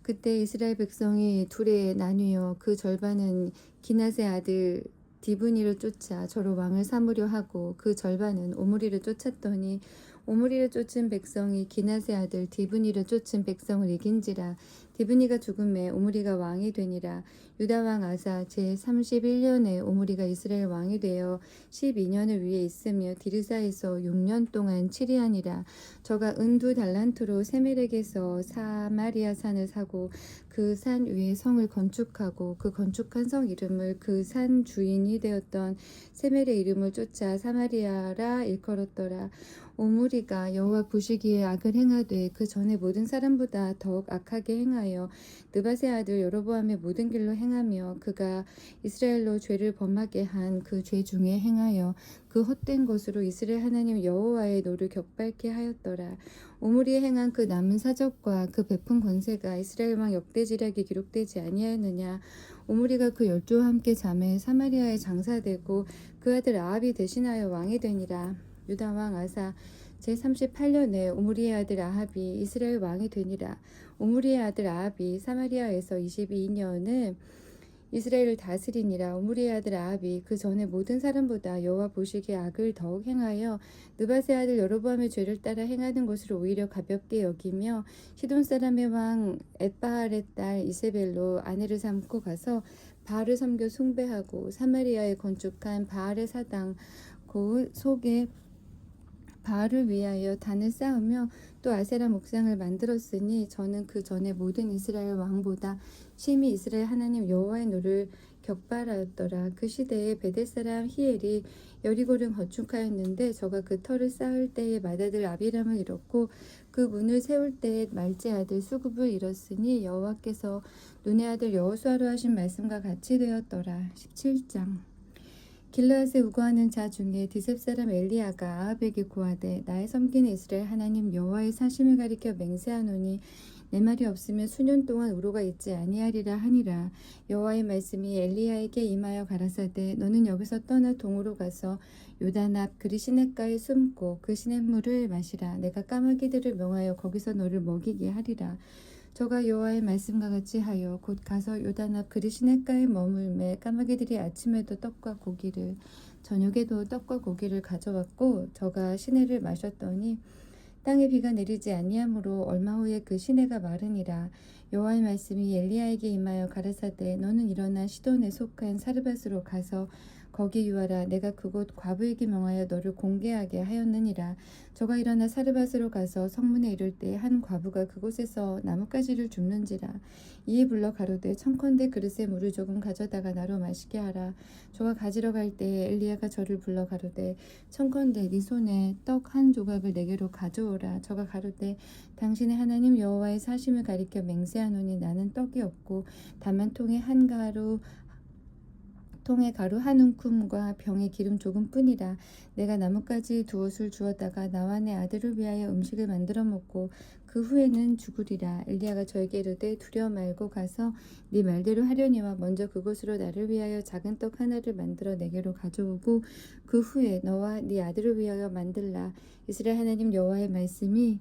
그때 이스라엘 백성이 둘에 나뉘어 그 절반은 기낫의 아들 디브니를 쫓아 저로 왕을 삼으려 하고 그 절반은 오므리를 쫓았더니 오므리를 쫓은 백성이 기낫의 아들 디브니를 쫓은 백성을 이긴지라. 디브니가 죽음에 오므리가 왕이 되니라. 유다 왕 아사 제31년에 오므리가 이스라엘 왕이 되어 12년을 위에 있으며 디르사에서 6년 동안 치리하니라. 저가 은 2달란트로 세멜에게서 사마리아 산을 사고 그 산 위에 성을 건축하고 그 건축한 성 이름을 그 산 주인이 되었던 세멜의 이름을 쫓아 사마리아라 일컬었더라. 오므리가 여호와 보시기에 악을 행하되 그 전에 모든 사람보다 더욱 악하게 행하여 느밧의 아들 여로보암의 모든 길로 행하며 그가 이스라엘로 죄를 범하게 한 그 죄 중에 행하여 그 헛된 것으로 이스라엘 하나님 여호와의 노를 격발케 하였더라. 오므리에 행한 그 남은 사적과 그 베푼 권세가 이스라엘 왕 역대지략에 기록되지 아니하였느냐. 오므리가 그 열조와 함께 자매 사마리아에 장사되고 그 아들 아합이 대신하여 왕이 되니라. 유다 왕 아사 제38년에 오므리의 아들 아합이 이스라엘 왕이 되니라. 오므리의 아들 아합이 사마리아에서 22년을 이스라엘을 다스리니라. 오므리의 아들 아합이 그 전에 모든 사람보다 여호와 보시기에 악을 더욱 행하여 느밧의 아들 여로보암의 죄를 따라 행하는 것을 오히려 가볍게 여기며 시돈 사람의 왕 엣바알의 딸 이세벨로 아내를 삼고 가서 바알을 섬겨 숭배하고 사마리아에 건축한 바알의 사당 곧 속에 바알을 위하여 단을 쌓으며 또 아세라 목상을 만들었으니 저는 그 전에 모든 이스라엘 왕보다 심히 이스라엘 하나님 여호와의 노를 격발하였더라. 그 시대에 베델 사람 히엘이 여리고를 건축하였는데 저가 그 터를 쌓을 때에 맏아들 아비람을 잃었고 그 문을 세울 때에 말제 아들 수굽을 잃었으니 여호와께서 눈의 아들 여호수아로 하신 말씀과 같이 되었더라. 17장. 길르앗에 우거하는 자 중에 디셉 사람 엘리야가 아합에게 고하되 나의 섬기는 이스라엘 하나님 여호와의 사심을 가리켜 맹세하노니 내 말이 없으면 수년 동안 우로가 있지 아니하리라 하니라. 여호와의 말씀이 엘리야에게 임하여 가라사대 너는 여기서 떠나 동으로 가서 요단 앞 그리 시냇가에 숨고 그 시냇물을 마시라. 내가 까마귀들을 명하여 거기서 너를 먹이게 하리라. 저가 여호와의 말씀과 같이 하여 곧 가서 요단 앞 그리 시냇가에 머물매 까마귀들이 아침에도 떡과 고기를 저녁에도 떡과 고기를 가져왔고 저가 시내를 마셨더니 땅에 비가 내리지 아니하므로 얼마 후에 그 시내가 마르니라. 여호와의 말씀이 엘리야에게 임하여 가라사대 너는 일어나 시돈에 속한 사르밧으로 가서 거기 유하라. 내가 그곳 과부에게 명하여 너를 공개하게 하였느니라. 저가 일어나 사르밧으로 가서 성문에 이를 때 한 과부가 그곳에서 나뭇가지를 줍는지라. 이에 불러 가로되 청컨대 그릇에 물을 조금 가져다가 나로 마시게 하라. 저가 가지러 갈 때에 엘리야가 저를 불러 가로되 청컨대 네 손에 떡 한 조각을 내게로 가져오라. 저가 가로되 당신의 하나님 여호와의 사심을 가리켜 맹세하노니 나는 떡이 없고 다만 통에 가루 한 움큼과 병에 기름 조금뿐이라. 내가 나뭇가지 두 옷을 주었다가 나와 내 아들을 위하여 음식을 만들어 먹고 그 후에는 죽으리라. 엘리야가 저에게 이르되 두려워 말고 가서 네 말대로 하려니와 먼저 그곳으로 나를 위하여 작은 떡 하나를 만들어 내게로 가져오고 그 후에 너와 네 아들을 위하여 만들라. 이스라엘 하나님 여호와의 말씀이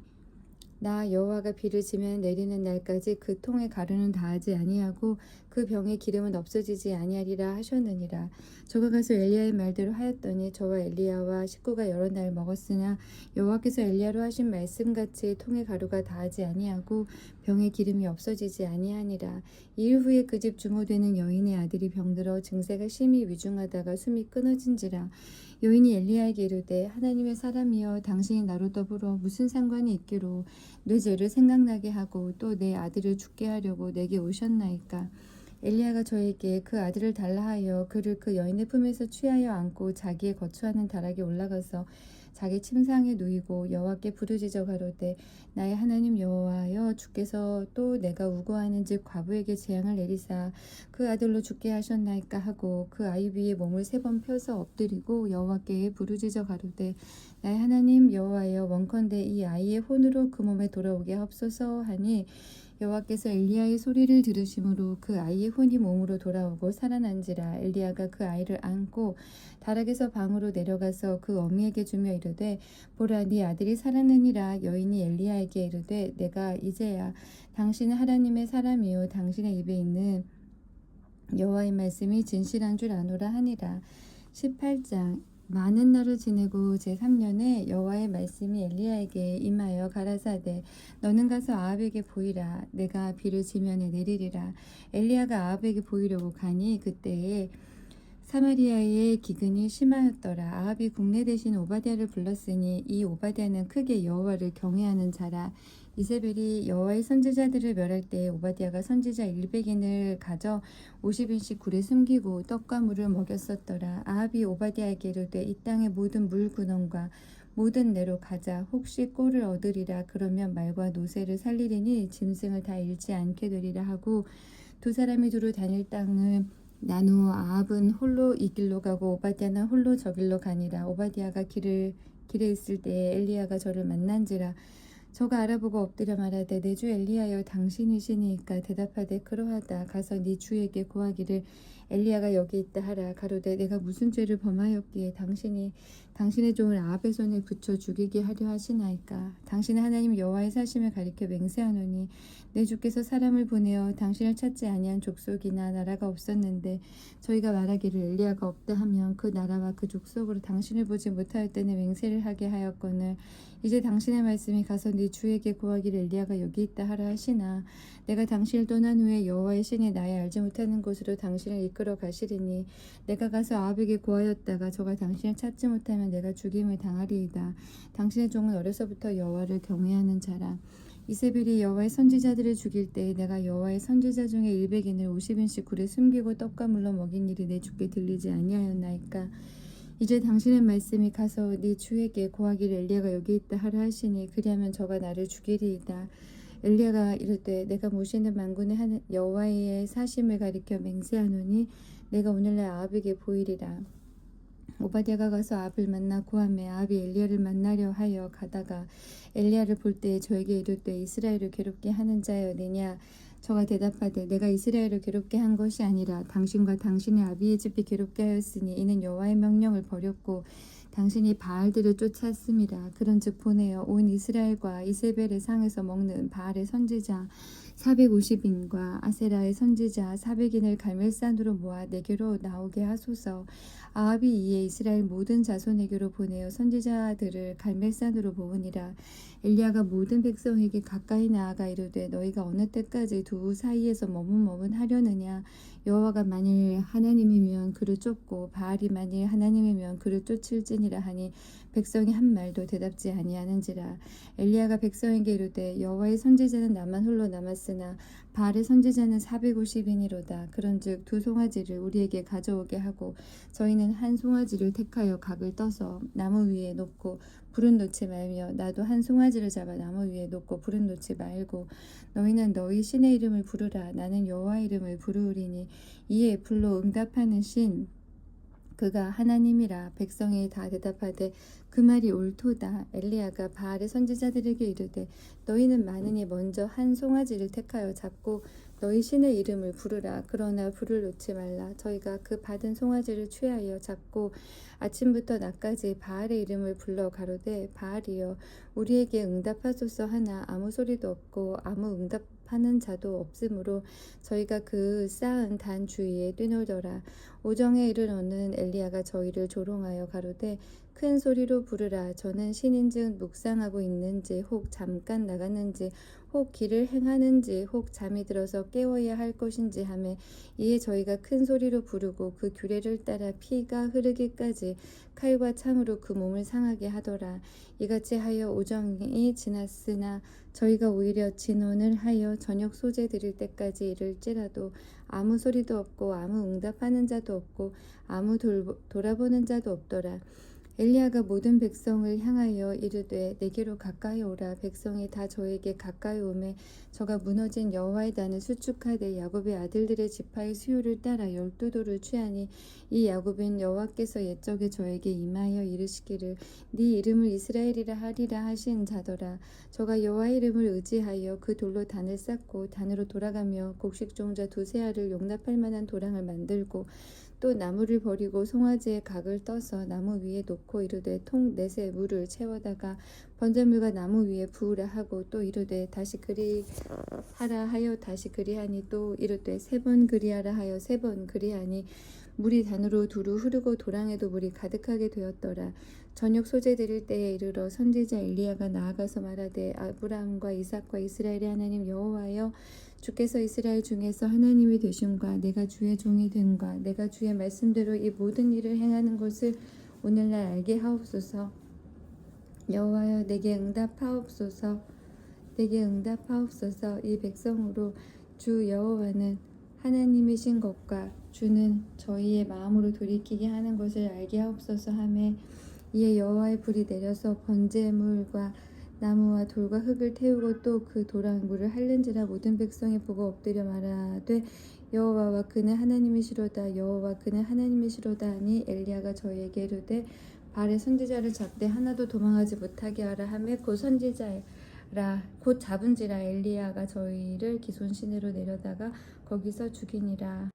나 여호와가 비를 지면 내리는 날까지 그 통의 가루는 다하지 아니하고 그 병의 기름은 없어지지 아니하리라 하셨느니라. 저가 가서 엘리야의 말대로 하였더니 저와 엘리야와 식구가 여러 날 먹었으나 여호와께서 엘리야로 하신 말씀같이 통의 가루가 다하지 아니하고 병의 기름이 없어지지 아니하니라. 이일 후에 그 집 주모되는 여인의 아들이 병들어 증세가 심히 위중하다가 숨이 끊어진지라. 여인이 엘리야에게 이르되 하나님의 사람이여 당신이 나로 더불어 무슨 상관이 있기로 내 죄를 생각나게 하고 또 내 아들을 죽게 하려고 내게 오셨나이까. 엘리야가 저에게 그 아들을 달라 하여 그를 그 여인의 품에서 취하여 안고 자기의 거처하는 다락에 올라가서 자기 침상에 누이고 여호와께 부르짖어 가로되 나의 하나님 여호와여 주께서 또 내가 우고하는 즉 과부에게 재앙을 내리사 그 아들로 죽게 하셨나이까 하고 그 아이 위에 몸을 3번 펴서 엎드리고 여호와께 부르짖어 가로되 나의 하나님 여호와여 원컨대 이 아이의 혼으로 그 몸에 돌아오게 하옵소서 하니 여호와께서 엘리야의 소리를 들으심으로 그 아이의 혼이 몸으로 돌아오고 살아난지라. 엘리야가 그 아이를 안고 다락에서 방으로 내려가서 그 어미에게 주며 이르되 보라 네 아들이 살았느니라. 여인이 엘리야에게 이르되 내가 이제야 당신은 하나님의 사람이요 당신의 입에 있는 여호와의 말씀이 진실한 줄 아노라 하니라. 18장. 많은 날을 지내고 제3년에 여호와의 말씀이 엘리야에게 임하여 가라사대 너는 가서 아합에게 보이라. 내가 비를 지면에 내리리라. 엘리야가 아합에게 보이려고 가니 그때에 사마리아의 기근이 심하였더라. 아합이 국내 대신 오바댜를 불렀으니 이 오바댜는 크게 여호와를 경외하는 자라. 이세벨이 여호와의 선지자들을 멸할 때 오바댜가 선지자 100인을 가져 50인씩 굴에 숨기고 떡과 물을 먹였었더라. 아합이 오바댜에게 이르되 이 땅의 모든 물 근원과 모든 내로 가자. 혹시 꼴을 얻으리라. 그러면 말과 노새를 살리리니 짐승을 다 잃지 않게 되리라 하고 두 사람이 두루 다닐 땅을 나누어 아합은 홀로 이 길로 가고 오바댜는 홀로 저 길로 가니라. 오바댜가 길에 있을 때에 엘리야가 저를 만난지라. 저가 알아보고 엎드려 말하되 내 주 엘리야여 당신이시니까 대답하되 그러하다. 가서 네 주에게 고하기를 엘리야가 여기 있다 하라. 가로되 내가 무슨 죄를 범하였기에 당신이 당신의 종을 아합의 손에 붙여 죽이게 하려 하시나이까. 당신은 하나님 여호와의 사심을 가리켜 맹세하노니 내 주께서 사람을 보내어 당신을 찾지 아니한 족속이나 나라가 없었는데 저희가 말하기를 엘리야가 없다 하면 그 나라와 그 족속으로 당신을 보지 못하였다는 맹세를 하게 하였거늘 이제 당신의 말씀이 가서 네 주에게 고하기를 엘리야가 여기 있다 하라 하시나 내가 당신을 떠난 후에 여호와의 신이 나의 알지 못하는 곳으로 당신을 이끌어 가시리니 내가 가서 아합에게 고하였다가 저가 당신을 찾지 못하면 내가 죽임을 당하리이다. 당신의 종은 어려서부터 여호와를 경외하는 자라. 이세벨이 여호와의 선지자들을 죽일 때에 내가 여호와의 선지자 중에 100인을 50인씩 굴에 숨기고 떡과 물로 먹인 일이 내 주께 들리지 아니하였나이까. 이제 당신의 말씀이 가서 네 주에게 고하기를 엘리야가 여기 있다 하라 하시니 그리하면 저가 나를 죽이리이다. 엘리야가 이르되 내가 모시는 만군의 여호와의 사심을 가리켜 맹세하노니 내가 오늘날 아합에게 보이리라. 오바댜가 가서 아합을 만나 고하매 아합이 엘리야를 만나려 하여 가다가 엘리야를 볼 때에 저에게 이르되 이스라엘을 괴롭게 하는 자여내냐. 저가 대답하되 내가 이스라엘을 괴롭게 한 것이 아니라 당신과 당신의 아비의 집이 괴롭게 하였으니 이는 여호와의 명령을 버렸고 당신이 바알들을 쫓았습니다. 그런즉 보내어 온 이스라엘과 이세벨의 상에서 먹는 바알의 선지자 450인과 아세라의 선지자 400인을 갈멜산으로 모아 내게로 나오게 하소서. 아합이 이에 이스라엘 모든 자손에게로 보내어 선지자들을 갈멜산으로 모으니라. 엘리야가 모든 백성에게 가까이 나아가 이르되 너희가 어느 때까지 두 사이에서 머문하려느냐. 여호와가 만일 하나님이면 그를 쫓고 바알이 만일 하나님이면 그를 쫓을지니라 하니 백성이 한 말도 대답지 아니하는지라. 엘리야가 백성에게 이르되 여호와의 선지자는 나만 홀로 남았으나 바알의 선지자는 450인이로다. 그런즉 두 송아지를 우리에게 가져오게 하고 저희는 한 송아지를 택하여 각을 떠서 나무 위에 놓고 불은 놓지 말며 나도 한 송아지를 잡아 나무 위에 놓고 불은 놓지 말고 너희는 너희 신의 이름을 부르라. 나는 여호와 이름을 부르리니 이에 불로 응답하는 신 그가 하나님이라. 백성이 다 대답하되 그 말이 옳도다. 엘리야가 바알의 선지자들에게 이르되 너희는 많으니 먼저 한 송아지를 택하여 잡고 너희 신의 이름을 부르라. 그러나 불을 놓지 말라. 저희가 그 받은 송아지를 취하여 잡고 아침부터 낮까지 바알의 이름을 불러 가로되 바알이여 우리에게 응답하소서 하나 아무 소리도 없고 아무 응답하는 자도 없으므로 저희가 그 쌓은 단 주위에 뛰놀더라. 오정에 이르러는 엘리야가 저희를 조롱하여 가로되 큰 소리로 부르라. 저는 신인즉 묵상하고 있는지 혹 잠깐 나갔는지 혹 길을 행하는지 혹 잠이 들어서 깨워야 할 것인지 하매 이에 저희가 큰 소리로 부르고 그 규례를 따라 피가 흐르기까지 칼과 창으로 그 몸을 상하게 하더라. 이같이 하여 오정이 지났으나 저희가 오히려 진언을 하여 저녁 소재 드릴 때까지 이를지라도 아무 소리도 없고 아무 응답하는 자도 없고 아무 돌아보는 자도 없더라. 엘리야가 모든 백성을 향하여 이르되 내게로 가까이 오라. 백성이 다 저에게 가까이 오매 저가 무너진 여호와의 단을 수축하되 야곱의 아들들의 지파의 수요를 따라 12도를 취하니 이 야곱은 여호와께서 옛적에 저에게 임하여 이르시기를 네 이름을 이스라엘이라 하리라 하신 자더라. 저가 여호와의 이름을 의지하여 그 돌로 단을 쌓고 단으로 돌아가며 곡식 종자 두세 알을 용납할 만한 도랑을 만들고 또 나무를 버리고 송아지의 각을 떠서 나무 위에 놓고 이르되 통 넷에 물을 채워다가 번제물과 나무 위에 부으라 하고 또 이르되 다시 그리하라 하여 다시 그리하니 또 이르되 3번 그리하라 하여 3번 그리하니 물이 단으로 두루 흐르고 도랑에도 물이 가득하게 되었더라. 저녁 소재 드릴 때에 이르러 선지자 엘리야가 나아가서 말하되 아브라함과 이삭과 이스라엘의 하나님 여호와여 주께서 이스라엘 중에서 하나님이 되심과 내가 주의 종이 됨과 내가 주의 말씀대로 이 모든 일을 행하는 것을 오늘날 알게 하옵소서. 여호와여 내게 응답하옵소서. 내게 응답하옵소서. 이 백성으로 주 여호와는 하나님이신 것과 주는 저희의 마음으로 돌이키게 하는 것을 알게 하옵소서 하매 이에 여호와의 불이 내려서 번제물과 나무와 돌과 흙을 태우고 또 그 도랑 물을 핥는지라. 모든 백성이 보고 엎드려 말하되 여호와와 그는 하나님이시로다. 여호와 그는 하나님이시로다 하니 엘리야가 저희에게 이르되 바알의 선지자를 잡되 하나도 도망하지 못하게 하라 하매 곧 잡은지라. 엘리야가 저희를 기손 시내로 내려다가 거기서 죽이니라.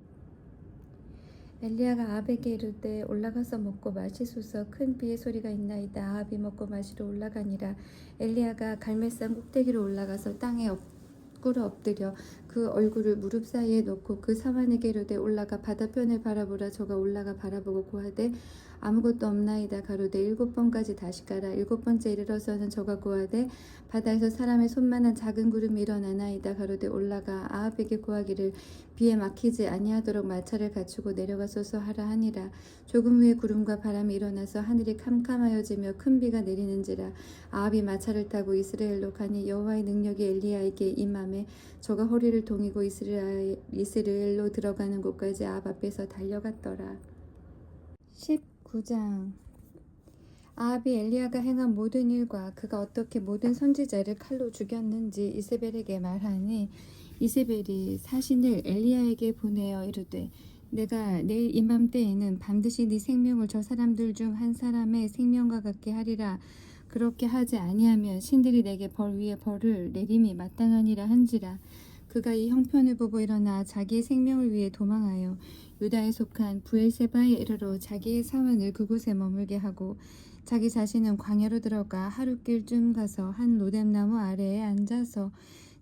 엘리야가 아합에게 이르되 올라가서 먹고 마시소서. 큰 비의 소리가 있나이다. 아합이 먹고 마시러 올라가니라. 엘리야가 갈멜산 꼭대기로 올라가서 땅에 꿇어 엎드려 그 얼굴을 무릎 사이에 놓고 그 사환에게 이르되 올라가 바다편을 바라보라. 저가 올라가 바라보고 고하되 아무것도 없나이다. 가로되 7번까지 다시 가라. 7번째 이르러서는 저가 고하되 바다에서 사람의 손만한 작은 구름이 일어나나이다. 가로되 올라가 아합에게 고하기를 비에 막히지 아니하도록 마차를 갖추고 내려가소서 하라 하니라. 조금 후에 구름과 바람이 일어나서 하늘이 캄캄하여지며 큰 비가 내리는지라. 아합이 마차를 타고 이스라엘로 가니 여호와의 능력이 엘리야에게 임함에 저가 허리를 동이고 이스라엘로 들어가는 곳까지 아합 앞에서 달려갔더라. 19장. 아합이 엘리야가 행한 모든 일과 그가 어떻게 모든 선지자를 칼로 죽였는지 이세벨에게 말하니 이세벨이 사신을 엘리야에게 보내어 이르되 내가 내일 이맘때에는 반드시 네 생명을 저 사람들 중 한 사람의 생명과 같게 하리라. 그렇게 하지 아니하면 신들이 내게 벌 위에 벌을 내림이 마땅하니라 한지라. 그가 이 형편을 보고 일어나 자기의 생명을 위해 도망하여 유다에 속한 부엘세바에 이르러 자기의 사환을 그곳에 머물게 하고 자기 자신은 광야로 들어가 하룻길쯤 가서 한 로뎀나무 아래에 앉아서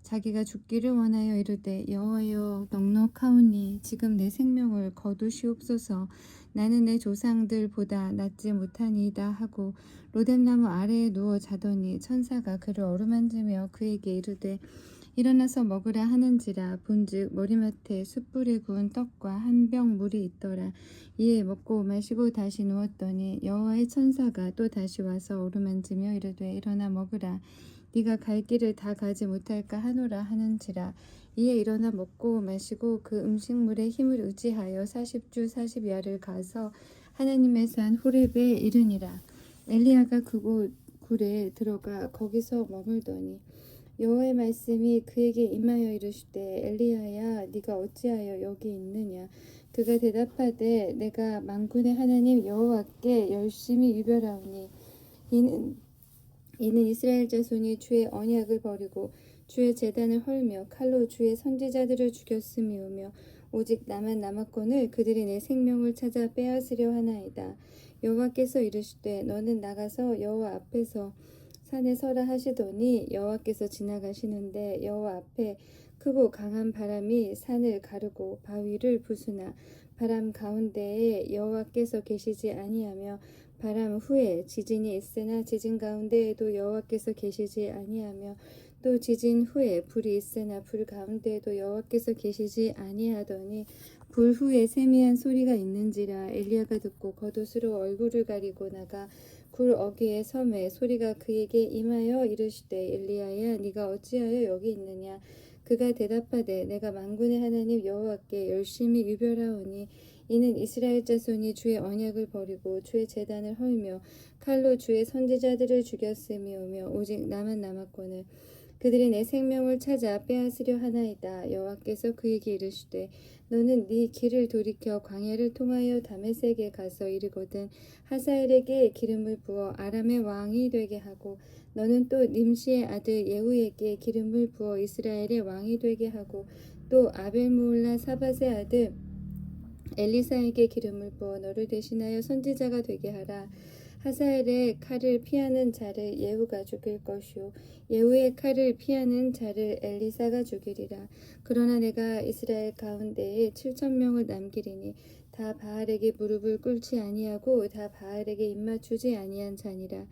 자기가 죽기를 원하여 이르되 여호와여 넉넉하오니 지금 내 생명을 거두시옵소서. 나는 내 조상들보다 낫지 못하니이다 하고 로뎀나무 아래에 누워 자더니 천사가 그를 어루만지며 그에게 이르되 일어나서 먹으라 하는지라. 본즉 머리맡에 숯불에 구운 떡과 한 병 물이 있더라. 이에 먹고 마시고 다시 누웠더니 여호와의 천사가 또 다시 와서 어루만지며 이르되 일어나 먹으라. 네가 갈 길을 다 가지 못할까 하노라 하는지라. 이에 일어나 먹고 마시고 그 음식물의 힘을 의지하여 40주 40야를 가서 하나님의 산 호렙에 이르니라. 엘리야가 그곳 굴에 들어가 거기서 머물더니 여호와의 말씀이 그에게 임하여 이르시되 엘리야야 네가 어찌하여 여기 있느냐. 그가 대답하되 내가 만군의 하나님 여호와께 열심히 유별하오니 이는 이스라엘 자손이 주의 언약을 버리고 주의 제단을 헐며 칼로 주의 선지자들을 죽였음이오며 오직 나만 남았거늘 그들이 내 생명을 찾아 빼앗으려 하나이다. 여호와께서 이르시되 너는 나가서 여호와 앞에서 산에 서라 하시더니 여호와께서 지나가시는데 여호와 앞에 크고 강한 바람이 산을 가르고 바위를 부수나 바람 가운데에 여호와께서 계시지 아니하며 바람 후에 지진이 있으나 지진 가운데에도 여호와께서 계시지 아니하며 또 지진 후에 불이 있으나 불 가운데에도 여호와께서 계시지 아니하더니 불 후에 세미한 소리가 있는지라. 엘리야가 듣고 겉옷으로 얼굴을 가리고 나가 굴 어귀에 섬에 소리가 그에게 임하여 이르시되 엘리야야 네가 어찌하여 여기 있느냐. 그가 대답하되 내가 만군의 하나님 여호와께 열심히 유별하오니 이는 이스라엘 자손이 주의 언약을 버리고 주의 제단을 헐며 칼로 주의 선지자들을 죽였음이오며 오직 나만 남았거늘 그들이 내 생명을 찾아 빼앗으려 하나이다. 여호와께서 그에게 이르시되 너는 네 길을 돌이켜 광야를 통하여 다메섹에 가서 이르거든 하사엘에게 기름을 부어 아람의 왕이 되게 하고 너는 또 님시의 아들 예후에게 기름을 부어 이스라엘의 왕이 되게 하고 또 아벨무올라 사밧의 아들 엘리사에게 기름을 부어 너를 대신하여 선지자가 되게 하라. 하사엘의 칼을 피하는 자를 예후가 죽일 것이요 예후의 칼을 피하는 자를 엘리사가 죽이리라. 그러나 내가 이스라엘 가운데에 7,000명을 남기리니 다 바알에게 무릎을 꿇지 아니하고 다 바알에게 입맞추지 아니한 자니라.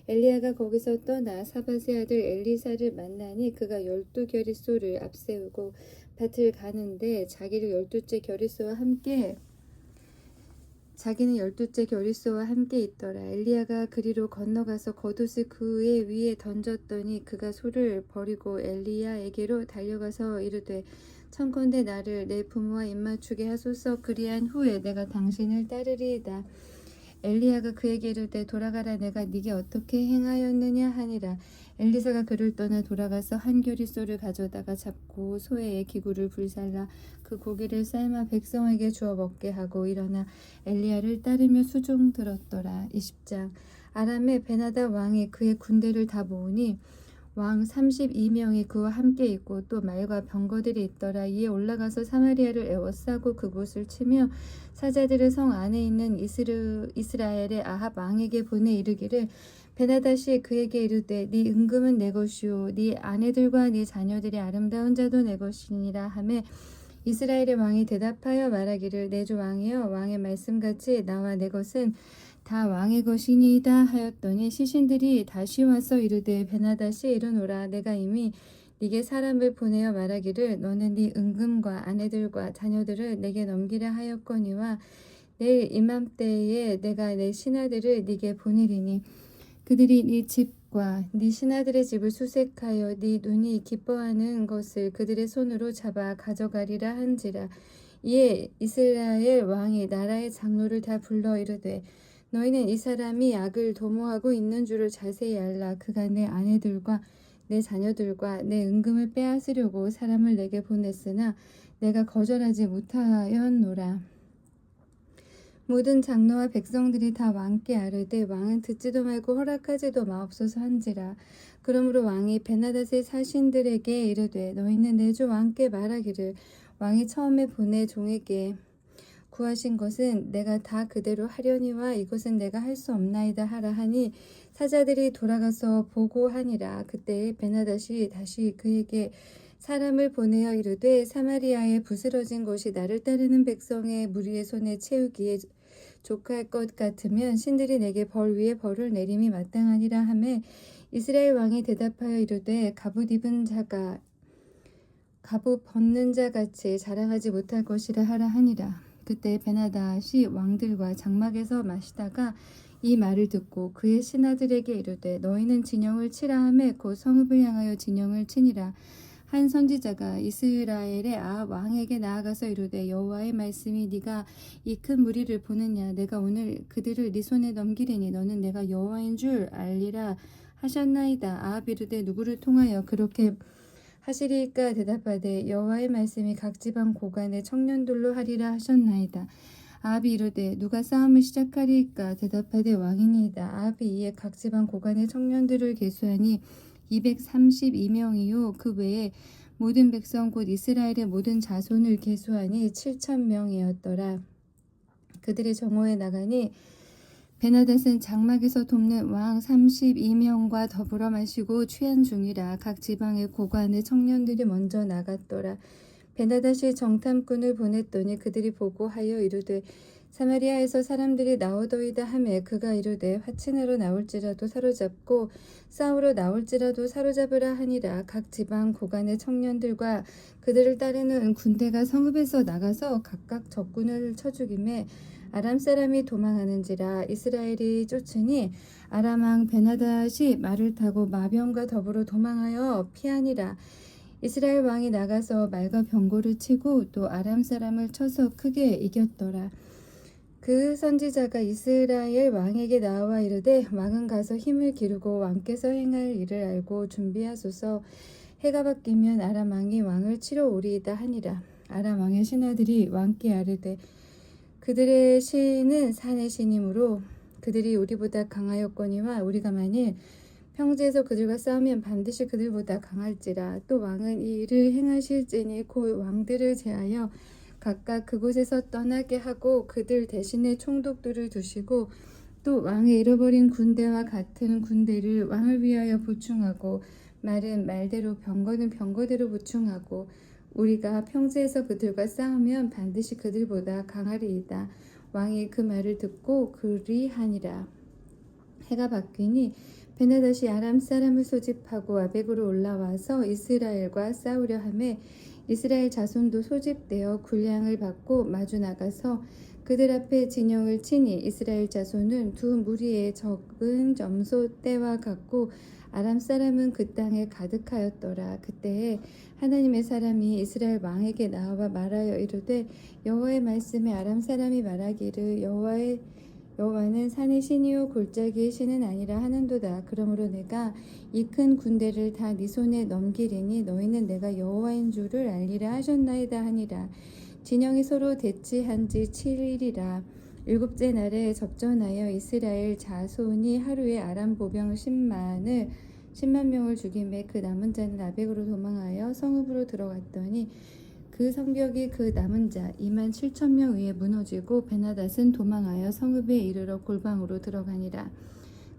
엘리야가 거기서 떠나 사밧의 아들 엘리사를 만나니 그가 12겨릿소를 앞세우고 밭을 가는데 자기는 12째 겨릿소와 함께 있더라. 엘리야가 그리로 건너가서 겉옷을 그의 위에 던졌더니 그가 소를 버리고 엘리야에게로 달려가서 이르되 청컨대 나를 내 부모와 입맞추게 하소서. 그리한 후에 내가 당신을 따르리이다. 엘리야가 그에게 이르되 돌아가라. 내가 네게 어떻게 행하였느냐 하니라. 엘리사가 그를 떠나 돌아가서 한 겨릿소를 가져다가 잡고 소의 기구를 불살라 그 고기를 삶아 백성에게 주어 먹게 하고 일어나 엘리야를 따르며 수종 들었더라. 20장. 아람의 베나다 왕이 그의 군대를 다 모으니 왕 32명이 그와 함께 있고 또 말과 병거들이 있더라. 이에 올라가서 사마리아를 에워싸고 그곳을 치며 사자들을 성 안에 있는 이스라엘의 아합 왕에게 보내 이르기를 베나다시 그에게 이르되 네 은금은 내 것이요 네 아내들과 네 자녀들이 아름다운 자도 내 것이니라 하매 이스라엘의 왕이 대답하여 말하기를 내 주 왕이여 왕의 말씀같이 나와 내 것은 다 왕의 것이니이다 하였더니 시신들이 다시 와서 이르되 베나다시 이르노라 내가 이미 네게 사람을 보내어 말하기를 너는 네 은금과 아내들과 자녀들을 내게 넘기라 하였거니와 내일 이맘때에 내가 내 신하들을 네게 보내리니 그들이 네 집과 네 신하들의 집을 수색하여 네 눈이 기뻐하는 것을 그들의 손으로 잡아 가져가리라 한지라. 이에 이스라엘 왕이 나라의 장로를 다 불러 이르되 너희는 이 사람이 악을 도모하고 있는 줄을 자세히 알라. 그가 내 아내들과 내 자녀들과 내 은금을 빼앗으려고 사람을 내게 보냈으나 내가 거절하지 못하였노라. 모든 장로와 백성들이 다 왕께 아뢰되 왕은 듣지도 말고 허락하지도 마옵소서 한지라. 그러므로 왕이 베나닷의 사신들에게 이르되 너희는 내 주 왕께 말하기를 왕이 처음에 보내 종에게 구하신 것은 내가 다 그대로 하려니와 이것은 내가 할 수 없나이다 하라 하니 사자들이 돌아가서 보고하니라. 그때 베나닷이 다시 그에게 사람을 보내어 이르되 사마리아에 부스러진 것이 나를 따르는 백성의 무리의 손에 채우기에 족할 것 같으면 신들이 내게 벌 위에 벌을 내림이 마땅하니라 하매 이스라엘 왕이 대답하여 이르되 갑옷 입은 자가 갑옷 벗는 자 같이 자랑하지 못할 것이라 하라 하니라. 그때 베나닷이 왕들과 장막에서 마시다가 이 말을 듣고 그의 신하들에게 이르되 너희는 진영을 치라 하매 곧 성읍을 향하여 진영을 치니라. 한 선지자가 이스라엘의 왕에게 나아가서 이르되 여호와의 말씀이 네가 이 큰 무리를 보느냐 내가 오늘 그들을 네 손에 넘기리니 너는 내가 여호와인 줄 알리라 하셨나이다. 아합이 이르되 누구를 통하여 그렇게 하시리까 대답하되 여호와의 말씀이 각 지방 고관의 청년들로 하리라 하셨나이다. 아합이 이르되 누가 싸움을 시작하리까 대답하되 왕이니이다. 아합이 이에 각 지방 고관의 청년들을 계수하니 232명이요 그 외에 모든 백성 곧 이스라엘의 모든 자손을 계수하니 7,000명이었더라. 그들이 정오에 나가니 베나닷은 장막에서 돕는 왕 32명과 더불어 마시고 취한 중이라. 각 지방의 고관의 청년들이 먼저 나갔더라. 베나닷이 정탐꾼을 보냈더니 그들이 보고하여 이르되 사마리아에서 사람들이 나오더이다 하매 그가 이르되 화친하러 나올지라도 사로잡고 싸우러 나올지라도 사로잡으라 하니라. 각 지방 고관의 청년들과 그들을 따르는 군대가 성읍에서 나가서 각각 적군을 쳐 죽이매 아람 사람이 도망하는지라. 이스라엘이 쫓으니 아람 왕 베나닷이 말을 타고 마병과 더불어 도망하여 피하니라. 이스라엘 왕이 나가서 말과 병거를 치고 또 아람 사람을 쳐서 크게 이겼더라. 그 선지자가 이스라엘 왕에게 나와 이르되 왕은 가서 힘을 기르고 왕께서 행할 일을 알고 준비하소서. 해가 바뀌면 아람 왕이 왕을 치러 오리이다 하니라. 아람 왕의 신하들이 왕께 아뢰되 그들의 신은 산의 신이므로 그들이 우리보다 강하였거니와 우리가 만일 평지에서 그들과 싸우면 반드시 그들보다 강할지라. 또 왕은 이 일을 행하실지니 곧 왕들을 제하여 각각 그곳에서 떠나게 하고 그들 대신에 총독들을 두시고 또 왕의 잃어버린 군대와 같은 군대를 왕을 위하여 보충하고 말은 말대로 병거는 병거대로 보충하고 우리가 평지에서 그들과 싸우면 반드시 그들보다 강하리이다. 왕이 그 말을 듣고 그리하니라. 해가 바뀌니 베나닷이 아람 사람을 소집하고 아벡으로 올라와서 이스라엘과 싸우려 하매 이스라엘 자손도 소집되어 군량을 받고 마주 나가서 그들 앞에 진영을 치니 이스라엘 자손은 두 무리의 적은 점소 때와 같고 아람 사람은 그 땅에 가득하였더라. 그때에 하나님의 사람이 이스라엘 왕에게 나와 말하여 이르되 여호와의 말씀에 아람 사람이 말하기를 여호와는 산의 신이요 골짜기의 신은 아니라 하는도다. 그러므로 내가 이 큰 군대를 다 네 손에 넘기리니 너희는 내가 여호와인 줄을 알리라 하셨나이다 하니라. 진영이 서로 대치한 지 7일이라. 일곱째 날에 접전하여 이스라엘 자손이 하루에 아람 보병 10만 명을 죽이매 그 남은 자는 아벡으로 도망하여 성읍으로 들어갔더니 그 성벽이 그 남은 자 27,000명 위에 무너지고 베나닷은 도망하여 성읍에 이르러 골방으로 들어가니라.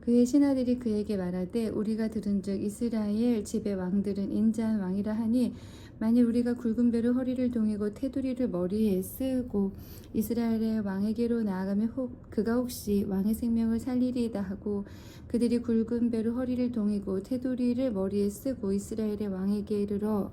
그의 신하들이 그에게 말하되 우리가 들은즉 이스라엘 집의 왕들은 인자한 왕이라 하니 만일 우리가 굵은 배로 허리를 동이고 테두리를 머리에 쓰고 이스라엘의 왕에게로 나아가면 그가 혹시 왕의 생명을 살리리이다 하고 그들이 굵은 배로 허리를 동이고 테두리를 머리에 쓰고 이스라엘의 왕에게 이르러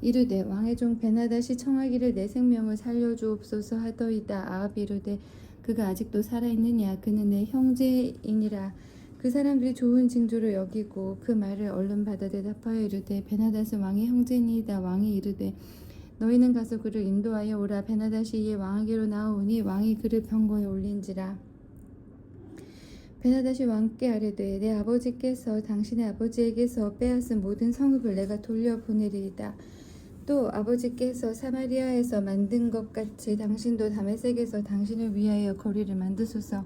이르되 왕의 종 베나다시 청하기를 내 생명을 살려주옵소서 하더이다. 아합이 이르되 그가 아직도 살아있느냐 그는 내 형제이니라. 그 사람들이 좋은 징조로 여기고 그 말을 얼른 받아 대답하여 이르되 베나닷은 왕의 형제니이다. 왕이 이르되 너희는 가서 그를 인도하여 오라. 베나닷이 이에 왕에게로 나오니 왕이 그를 병거에 올린지라. 베나닷이 왕께 아뢰되 내 아버지께서 당신의 아버지에게서 빼앗은 모든 성읍을 내가 돌려보내리이다. 또 아버지께서 사마리아에서 만든 것 같이 당신도 다메섹에서 당신을 위하여 거리를 만드소서.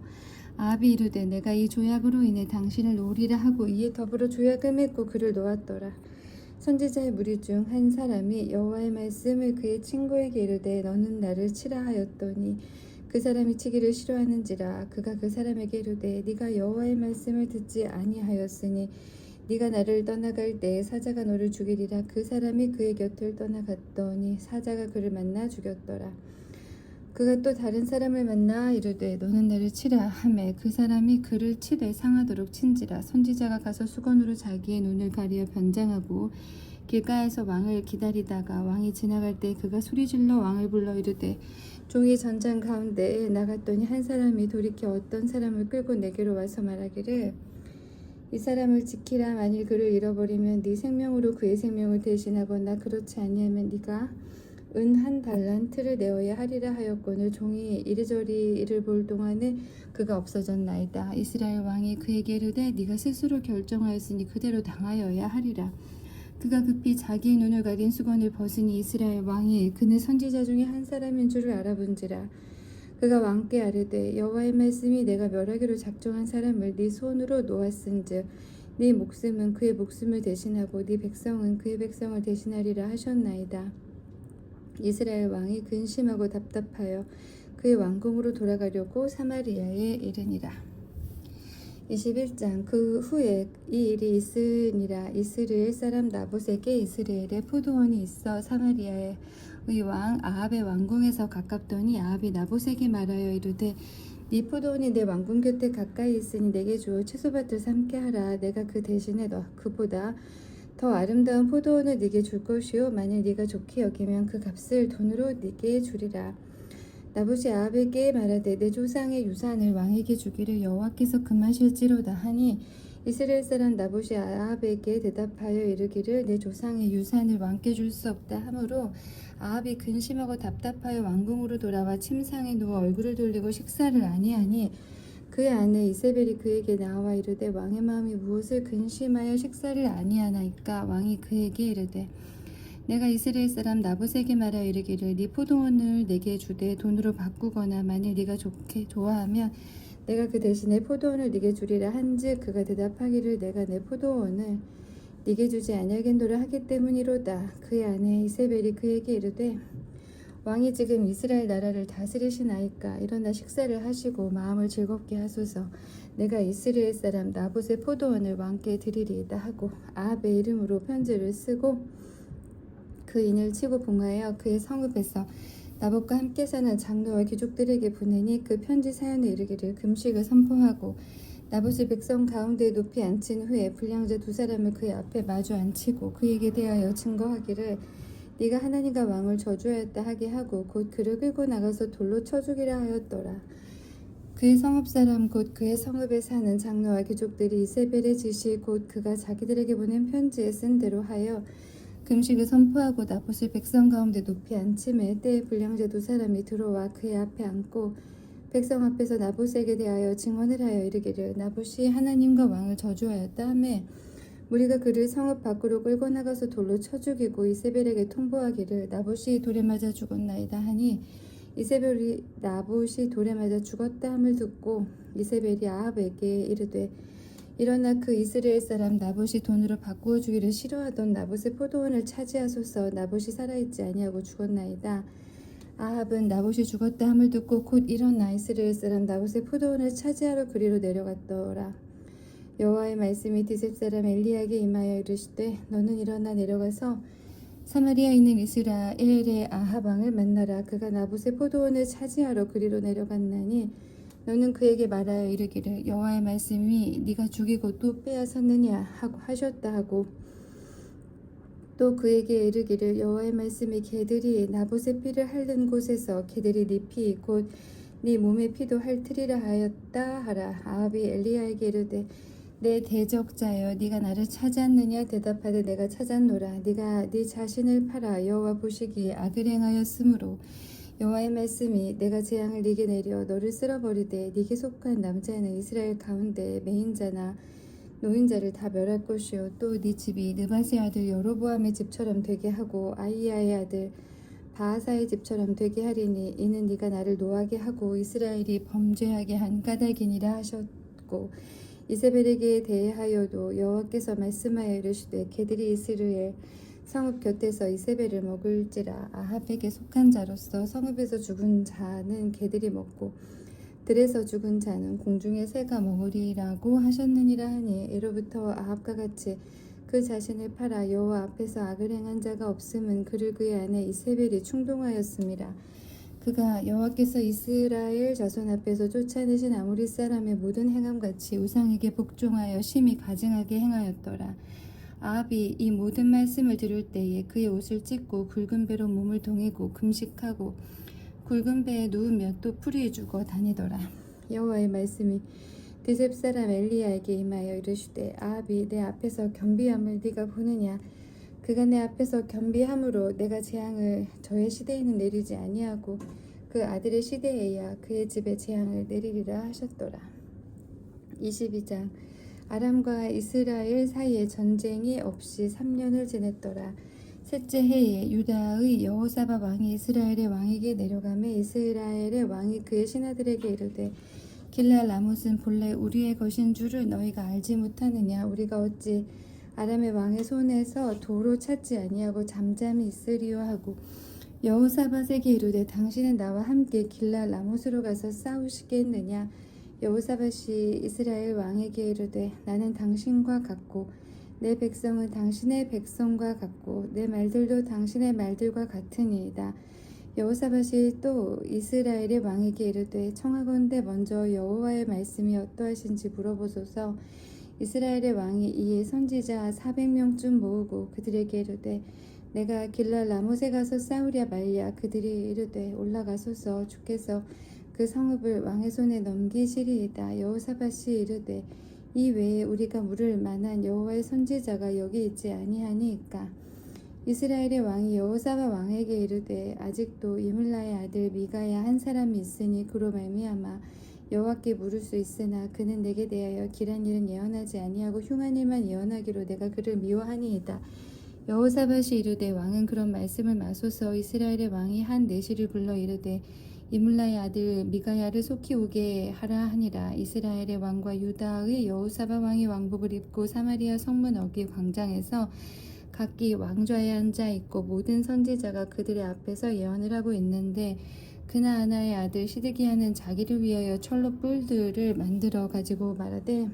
아합이 이르되 내가 이 조약으로 인해 당신을 놓으리라 하고 이에 더불어 조약을 맺고 그를 놓았더라. 선지자의 무리 중 한 사람이 여호와의 말씀을 그의 친구에게 이르되 너는 나를 치라 하였더니 그 사람이 치기를 싫어하는지라. 그가 그 사람에게 이르되 네가 여호와의 말씀을 듣지 아니하였으니 네가 나를 떠나갈 때에 사자가 너를 죽이리라. 그 사람이 그의 곁을 떠나갔더니 사자가 그를 만나 죽였더라. 그가 또 다른 사람을 만나 이르되 너는 나를 치라 하매 그 사람이 그를 치되 상하도록 친지라. 선지자가 가서 수건으로 자기의 눈을 가리어 변장하고 길가에서 왕을 기다리다가 왕이 지나갈 때 그가 소리질러 왕을 불러 이르되 종이 전장 가운데에 나갔더니 한 사람이 돌이켜 어떤 사람을 끌고 내게로 와서 말하기를 이 사람을 지키라. 만일 그를 잃어버리면 네 생명으로 그의 생명을 대신하거나 그렇지 아니하면 네가 은 한 달란트를 내어야 하리라 하였거늘 종이 이리저리 이를 볼 동안에 그가 없어졌나이다. 이스라엘 왕이 그에게 이르되 네가 스스로 결정하였으니 그대로 당하여야 하리라. 그가 급히 자기의 눈을 가린 수건을 벗으니 이스라엘 왕이 그는 선지자 중에 한 사람인 줄을 알아본지라. 그가 왕께 아뢰되 여호와의 말씀이 내가 멸하기로 작정한 사람을 네 손으로 놓았은즉 네 목숨은 그의 목숨을 대신하고 네 백성은 그의 백성을 대신하리라 하셨나이다. 이스라엘 왕이 근심하고 답답하여 그의 왕궁으로 돌아가려고 사마리아에 이르니라. 21장. 그 후에 이 일이 있으니라. 이스라엘 사람 나봇에게 이스라엘에 포도원이 있어 사마리아의 왕 아합의 왕궁에서 가깝더니 아합이 나봇에게 말하여 이르되 네 포도원이 내 왕궁 곁에 가까이 있으니 내게 주어 채소밭을 삼게 하라. 내가 그 대신에 너 그보다 더 아름다운 포도원을 네게 줄 것이요 만일 네가 좋게 여기면 그 값을 돈으로 네게 주리라. 나봇이 아합에게 말하되 내 조상의 유산을 왕에게 주기를 여호와께서 금하실지로다 하니 이스라엘 사람 나봇이 아합에게 대답하여 이르기를 내 조상의 유산을 왕께 줄 수 없다 하므로 아합이 근심하고 답답하여 왕궁으로 돌아와 침상에 누워 얼굴을 돌리고 식사를 아니하니 그의 아내 이세벨이 그에게 나와 이르되 왕의 마음이 무엇을 근심하여 식사를 아니하나이까. 왕이 그에게 이르되 내가 이스라엘 사람 나봇에게 말하여 이르기를 네 포도원을 내게 주되 돈으로 바꾸거나 만일 네가 좋게 좋아하면 내가 그 대신에 포도원을 네게 주리라 한즉 그가 대답하기를 내가 내 포도원을 네게 주지 아니하겠노라 하기 때문이로다. 그의 아내 이세벨이 그에게 이르되 왕이 지금 이스라엘 나라를 다스리시나이까. 일어나 식사를 하시고 마음을 즐겁게 하소서. 내가 이스라엘 사람 나봇의 포도원을 왕께 드리리이다 하고 아합의 이름으로 편지를 쓰고 그 인을 치고 봉하여 그의 성읍에서 나봇과 함께 사는 장로와 귀족들에게 보내니 그 편지 사연에 이르기를 금식을 선포하고 나봇이 백성 가운데 높이 앉힌 후에 불량자 두 사람을 그의 앞에 마주 앉히고 그에게 대하여 증거하기를 네가 하나님과 왕을 저주하였다 하게 하고 곧 그를 끌고 나가서 돌로 쳐 죽이라 하였더라. 그의 성읍 사람 곧 그의 성읍에 사는 장로와 귀족들이 이세벨의 지시 곧 그가 자기들에게 보낸 편지에 쓴 대로 하여 금식을 선포하고 나봇을 백성 가운데 높이 앉힘에 때에 불량자 두 사람이 들어와 그의 앞에 앉고 백성 앞에서 나봇에게 대하여 증언을 하여 이르기를 나봇이 하나님과 왕을 저주하였다 하며 무리가 그를 성읍 밖으로 끌고 나가서 돌로 쳐 죽이고 이세벨에게 통보하기를 나봇이 돌에 맞아 죽었나이다 하니 이세벨이 나봇이 돌에 맞아 죽었다 함을 듣고 이세벨이 아합에게 이르되 일어나 그 이스라엘 사람 나봇이 돈으로 바꾸어 주기를 싫어하던 나봇의 포도원을 차지하소서. 나봇이 살아있지 아니하고 죽었나이다. 아합은 나봇이 죽었다 함을 듣고 곧 일어나 이스라엘 사람 나봇의 포도원을 차지하러 그리로 내려갔더라. 여호와의 말씀이 디셉 사람 엘리야에게 임하여 이르시되 너는 일어나 내려가서 사마리아에 있는 이스라엘의 아합 왕을 만나라. 그가 나봇의 포도원을 차지하러 그리로 내려갔나니 너는 그에게 말하여 이르기를 여호와의 말씀이 네가 죽이고 또 빼앗았느냐 하고 하셨다 하고 또 그에게 이르기를 여호와의 말씀이 개들이 나봇의 피를 핥는 곳에서 개들이 네 피 곧 네 몸의 피도 핥으리라 하였다 하라. 아합이 엘리야에게 이르되 내 대적자여 네가 나를 찾았느냐 대답하되 내가 찾았노라. 네가 네 자신을 팔아 여호와 보시기에 악을 행하였으므로 여호와의 말씀이 내가 재앙을 네게 내려 너를 쓸어버리되 네게 속한 남자는 이스라엘 가운데 매인자나 노인자를 다 멸할 것이요 또 네 집이 느바스의 아들 여로보암의 집처럼 되게 하고 아이야의 아들 바하사의 집처럼 되게 하리니 이는 네가 나를 노하게 하고 이스라엘이 범죄하게 한 까닭이니라 하셨고 이세벨에게 대하여도 여호와께서 말씀하여 이르시되 개들이 이스라엘 성읍 곁에서 이세벨을 먹을지라. 아합에게 속한 자로서 성읍에서 죽은 자는 개들이 먹고 들에서 죽은 자는 공중의 새가 먹으리라고 하셨느니라 하니 이로부터 아합과 같이 그 자신을 팔아 여호와 앞에서 악을 행한 자가 없음은 그를 그의 아내 이세벨이 충동하였습니다. 그가 여호와께서 이스라엘 자손 앞에서 쫓아내신 아모리 사람의 모든 행함같이 우상에게 복종하여 심히 가증하게 행하였더라. 아합이 이 모든 말씀을 들을 때에 그의 옷을 찢고 굵은 배로 몸을 동이고 금식하고 굵은 배에 누우며 또 풀이 죽어 다니더라. 여호와의 말씀이 디셉 사람 엘리야에게 임하여 이르시되 아합이 내 앞에서 겸비함을 네가 보느냐. 그가 내 앞에서 겸비함으로 내가 재앙을 저의 시대에는 내리지 아니하고 그 아들의 시대에야 그의 집에 재앙을 내리리라 하셨더라. 22장 아람과 이스라엘 사이에 전쟁이 없이 3년을 지냈더라. 셋째 해에 유다의 여호사밧 왕이 이스라엘의 왕에게 내려가매 이스라엘의 왕이 그의 신하들에게 이르되 길랄 라못은 본래 우리의 것인 줄을 너희가 알지 못하느냐. 우리가 어찌 아람의 왕의 손에서 도로 찾지 아니하고 잠잠히 있으리요 하고 여호사밧에게 이르되 당신은 나와 함께 길랄 라못으로 가서 싸우시겠느냐. 여호사밧이 이스라엘 왕에게 이르되 나는 당신과 같고 내 백성은 당신의 백성과 같고 내 말들도 당신의 말들과 같으니이다. 여호사밧이 또 이스라엘의 왕에게 이르되 청하건대 먼저 여호와의 말씀이 어떠하신지 물어보소서. 이스라엘의 왕이 이에 선지자 400명쯤 모으고 그들에게 이르되 내가 길랄 라못에 가서 싸우랴 말랴. 그들이 이르되 올라가소서. 주께서 그 성읍을 왕의 손에 넘기시리이다. 여호사밧이 이르되 이 외에 우리가 물을 만한 여호와의 선지자가 여기 있지 아니하니이까. 이스라엘의 왕이 여호사밧 왕에게 이르되 아직도 이물라의 아들 미가야 한 사람이 있으니 그로 말미암아 여호와께 물을 수 있으나 그는 내게 대하여 길한 일은 예언하지 아니하고 흉한 일만 예언하기로 내가 그를 미워하니이다. 여호사밧이 이르되 왕은 그런 말씀을 마소서. 이스라엘의 왕이 한 내시를 불러 이르되 이물라의 아들 미가야를 속히 오게 하라 하니라. 이스라엘의 왕과 유다의 여호사밧 왕이 왕복을 입고 사마리아 성문 어귀 광장에서 각기 왕좌에 앉아 있고 모든 선지자가 그들의 앞에서 예언을 하고 있는데 그나아나의 아들 시드기야는 자기를 위하여 철로 뿔들을 만들어 가지고 말하되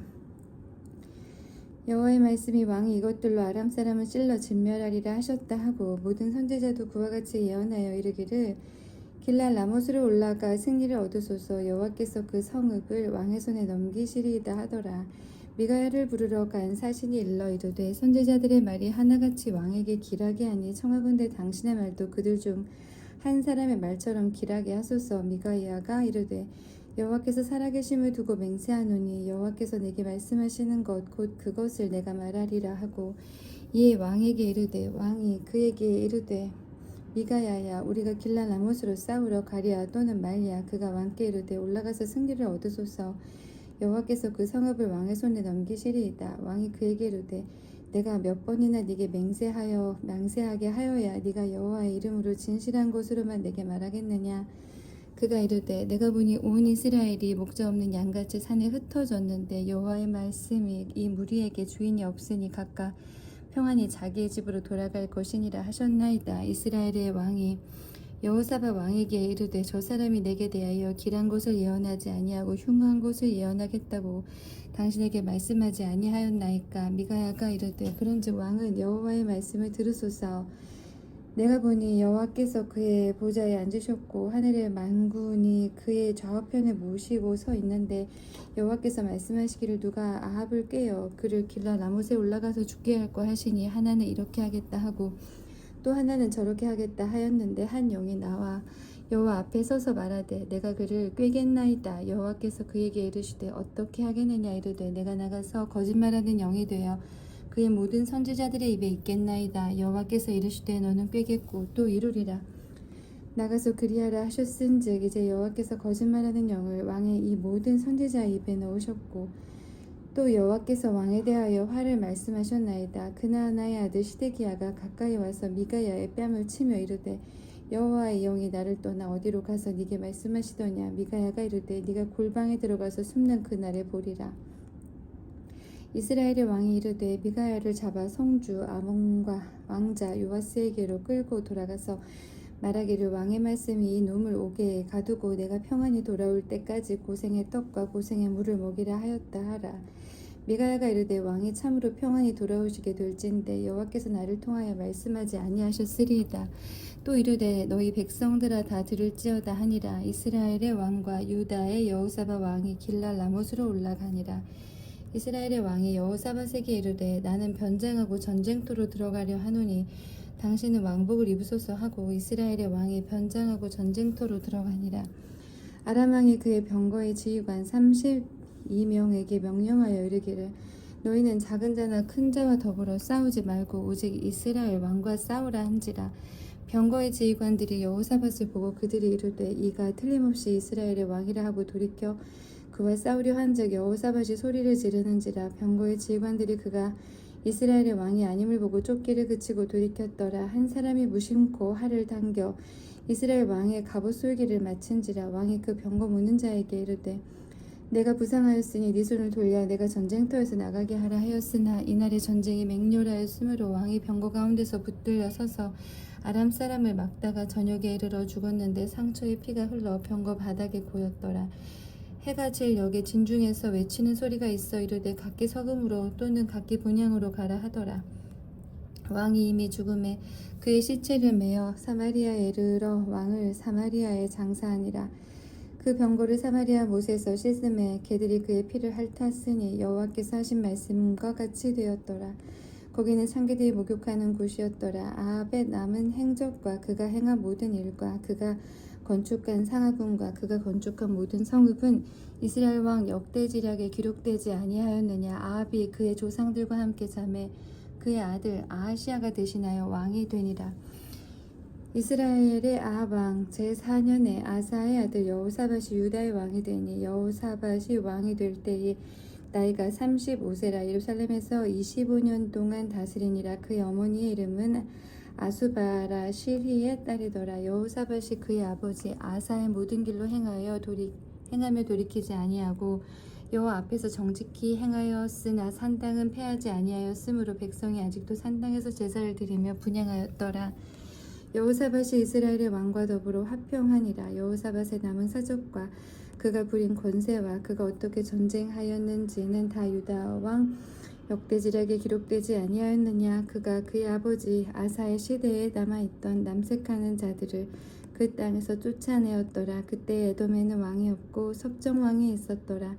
여호와의 말씀이 왕이 이것들로 아람 사람을 찔러 진멸하리라 하셨다 하고 모든 선지자도 그와 같이 예언하여 이르기를 길랄 라못으로 올라가 승리를 얻으소서. 여호와께서 그 성읍을 왕의 손에 넘기시리이다 하더라. 미가야를 부르러 간 사신이 일러 이르되 선지자들의 말이 하나같이 왕에게 길하게 하니 청하건대 당신의 말도 그들 중 한 사람의 말처럼 길하게 하소서. 미가야가 이르되 여호와께서 살아계심을 두고 맹세하노니 여호와께서 내게 말씀하시는 것 곧 그것을 내가 말하리라 하고 이에 왕에게 이르되 왕이 그에게 이르되 미가야야 우리가 길랄 라못으로 싸우러 가랴 또는 말랴. 그가 왕께 이르되 올라가서 승리를 얻으소서. 여호와께서 그 성읍을 왕의 손에 넘기시리이다. 왕이 그에게 이르되 내가 몇 번이나 네게 맹세하게 하여야 네가 여호와의 이름으로 진실한 것으로만 내게 말하겠느냐. 그가 이르되 내가 보니 온 이스라엘이 목자 없는 양같이 산에 흩어졌는데 여호와의 말씀이 이 무리에게 주인이 없으니 각각 평안히 자기의 집으로 돌아갈 것이니라 하셨나이다. 이스라엘의 왕이 여호사밧 왕에게 이르되 저 사람이 내게 대하여 길한 곳을 예언하지 아니하고 흉한 곳을 예언하겠다고 당신에게 말씀하지 아니하였나이까. 미가야가 이르되 그런즉 왕은 여호와의 말씀을 들으소서. 내가 보니 여호와께서 그의 보좌에 앉으셨고 하늘의 만군이 그의 좌우편에 모시고 서 있는데 여호와께서 말씀하시기를 누가 아합을 꾀어 그를 길라 라못에 올라가서 죽게 할까 하시니 하나는 이렇게 하겠다 하고 또 하나는 저렇게 하겠다 하였는데 한 영이 나와 여호와 앞에 서서 말하되 내가 그를 꾀겠나이다. 여호와께서 그에게 이르시되 어떻게 하겠느냐. 이르되 내가 나가서 거짓말하는 영이 되어 그의 모든 선지자들의 입에 있겠나이다. 여호와께서 이르시되 너는 꾀겠고 또 이루리라. 나가서 그리하라 하셨은즉 이제 여호와께서 거짓말하는 영을 왕의 이 모든 선지자 입에 넣으셨고 또 여호와께서 왕에 대하여 화를 말씀하셨나이다. 그나아나의 아들 시드기야가 가까이 와서 미가야의 뺨을 치며 이르되 여호와의 영이 나를 떠나 어디로 가서 네게 말씀하시더냐. 미가야가 이르되 네가 골방에 들어가서 숨는 그날에 보리라. 이스라엘의 왕이 이르되 미가야를 잡아 성주 아몬과 왕자 요아스에게로 끌고 돌아가서 말하기를 왕의 말씀이 이 놈을 옥에 가두고 내가 평안히 돌아올 때까지 고생의 떡과 고생의 물을 먹이라 하였다 하라. 미가야가 이르되 왕이 참으로 평안히 돌아오시게 될진데 여호와께서 나를 통하여 말씀하지 아니하셨으리이다. 또 이르되 너희 백성들아 다 들을지어다 하니라. 이스라엘의 왕과 유다의 여호사밧 왕이 길랄 라못으로 올라가니라. 이스라엘의 왕이 여호사밧에게 이르되 나는 변장하고 전쟁터로 들어가려 하노니 당신은 왕복을 입으소서 하고 이스라엘의 왕이 변장하고 전쟁터로 들어가니라. 아람 왕이 그의 병거의 지휘관 32명에게 명령하여 이르기를 너희는 작은 자나 큰 자와 더불어 싸우지 말고 오직 이스라엘 왕과 싸우라 한지라. 병거의 지휘관들이 여호사밧을 보고 그들이 이르되 이가 틀림없이 이스라엘의 왕이라 하고 돌이켜 그와 싸우려 한즉 여호사밧이 소리를 지르는지라. 병거의 지휘관들이 그가 이스라엘의 왕이 아님을 보고 쫓기를 그치고 돌이켰더라. 한 사람이 무심코 활을 당겨 이스라엘 왕의 갑옷 솔기를 맞춘지라. 왕이 그 병거 무는 자에게 이르되 내가 부상하였으니 네 손을 돌려 내가 전쟁터에서 나가게 하라 하였으나 이날의 전쟁이 맹렬하였으므로 왕이 병거 가운데서 붙들려 서서 아람 사람을 막다가 저녁에 이르러 죽었는데 상처에 피가 흘러 병거 바닥에 고였더라. 해가 질 역에 진중에서 외치는 소리가 있어 이르되 각기 서금으로 또는 각기 분향으로 가라 하더라. 왕이 이미 죽음에 그의 시체를 메어 사마리아에 이르러 왕을 사마리아에 장사하니라. 그 병거를 사마리아 못에서 씻음에 개들이 그의 피를 핥았으니 여호와께서 하신 말씀과 같이 되었더라. 거기는 상계들이 목욕하는 곳이었더라. 아합의 남은 행적과 그가 행한 모든 일과 그가 건축한 상하궁과 그가 건축한 모든 성읍은 이스라엘 왕 역대지략에 기록되지 아니하였느냐. 아합이 그의 조상들과 함께 잠에 그의 아들 아하시아가 대신하여 왕이 되니라. 이스라엘의 아합 왕 제4년에 아사의 아들 여호사밧이 유다의 왕이 되니 여호사밧이 왕이 될 때에 나이가 35세라. 예루살렘에서 25년 동안 다스리니라. 그의 어머니의 이름은 아수바라 실히의 딸이더라. 여호사밧이 그의 아버지 아사의 모든 길로 행하며 돌이키지 아니하고 여호와 앞에서 정직히 행하였으나 산당은 패하지 아니하였으므로 백성이 아직도 산당에서 제사를 드리며 분향하였더라. 여호사밧이 이스라엘의 왕과 더불어 화평하니라. 여호사밧의 남은 사적과 그가 부린 권세와 그가 어떻게 전쟁하였는지는 다 유다 왕 역대지략에 기록되지 아니하였느냐. 그가 그의 아버지 아사의 시대에 남아있던 남색하는 자들을 그 땅에서 쫓아내었더라. 그때 에돔에는 왕이 없고 석정 왕이 있었더라.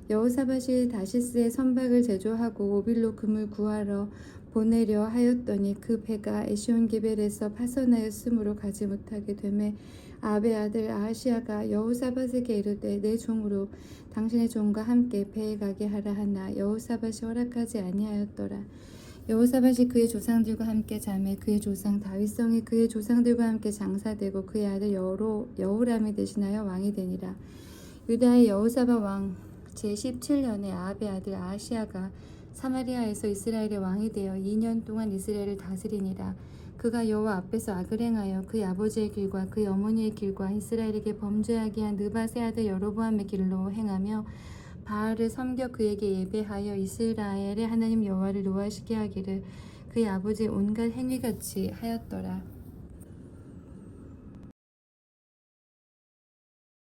여호사밧이 다시스의 선박을 제조하고 오빌로 금을 구하러 보내려 하였더니 그 배가 에시온게벨에서 파선하였으므로 가지 못하게 되매 아합의 아들 아하시아가 여호사밧에게 이르되 내 종으로 당신의 종과 함께 배에 가게 하라 하나 여호사밧이 허락하지 아니하였더라. 여호사밧이 그의 조상들과 함께 잠에 그의 조상 다윗성이 그의 조상들과 함께 장사되고 그의 아들 여호람이 대신하여 왕이 되니라. 유다의 여호사밧 왕 제17년에 아합의 아들 아하시아가 사마리아에서 이스라엘의 왕이 되어 2년 동안 이스라엘을 다스리니라. 그가 여호와 앞에서 악을 행하여 그의 아버지의 길과 그의 어머니의 길과 이스라엘에게 범죄하게 한 느밧의 아들 여로보암의 길로 행하며 바알을 섬겨 그에게 예배하여 이스라엘의 하나님 여호와를 노하시게 하기를 그의 아버지의 온갖 행위같이 하였더라.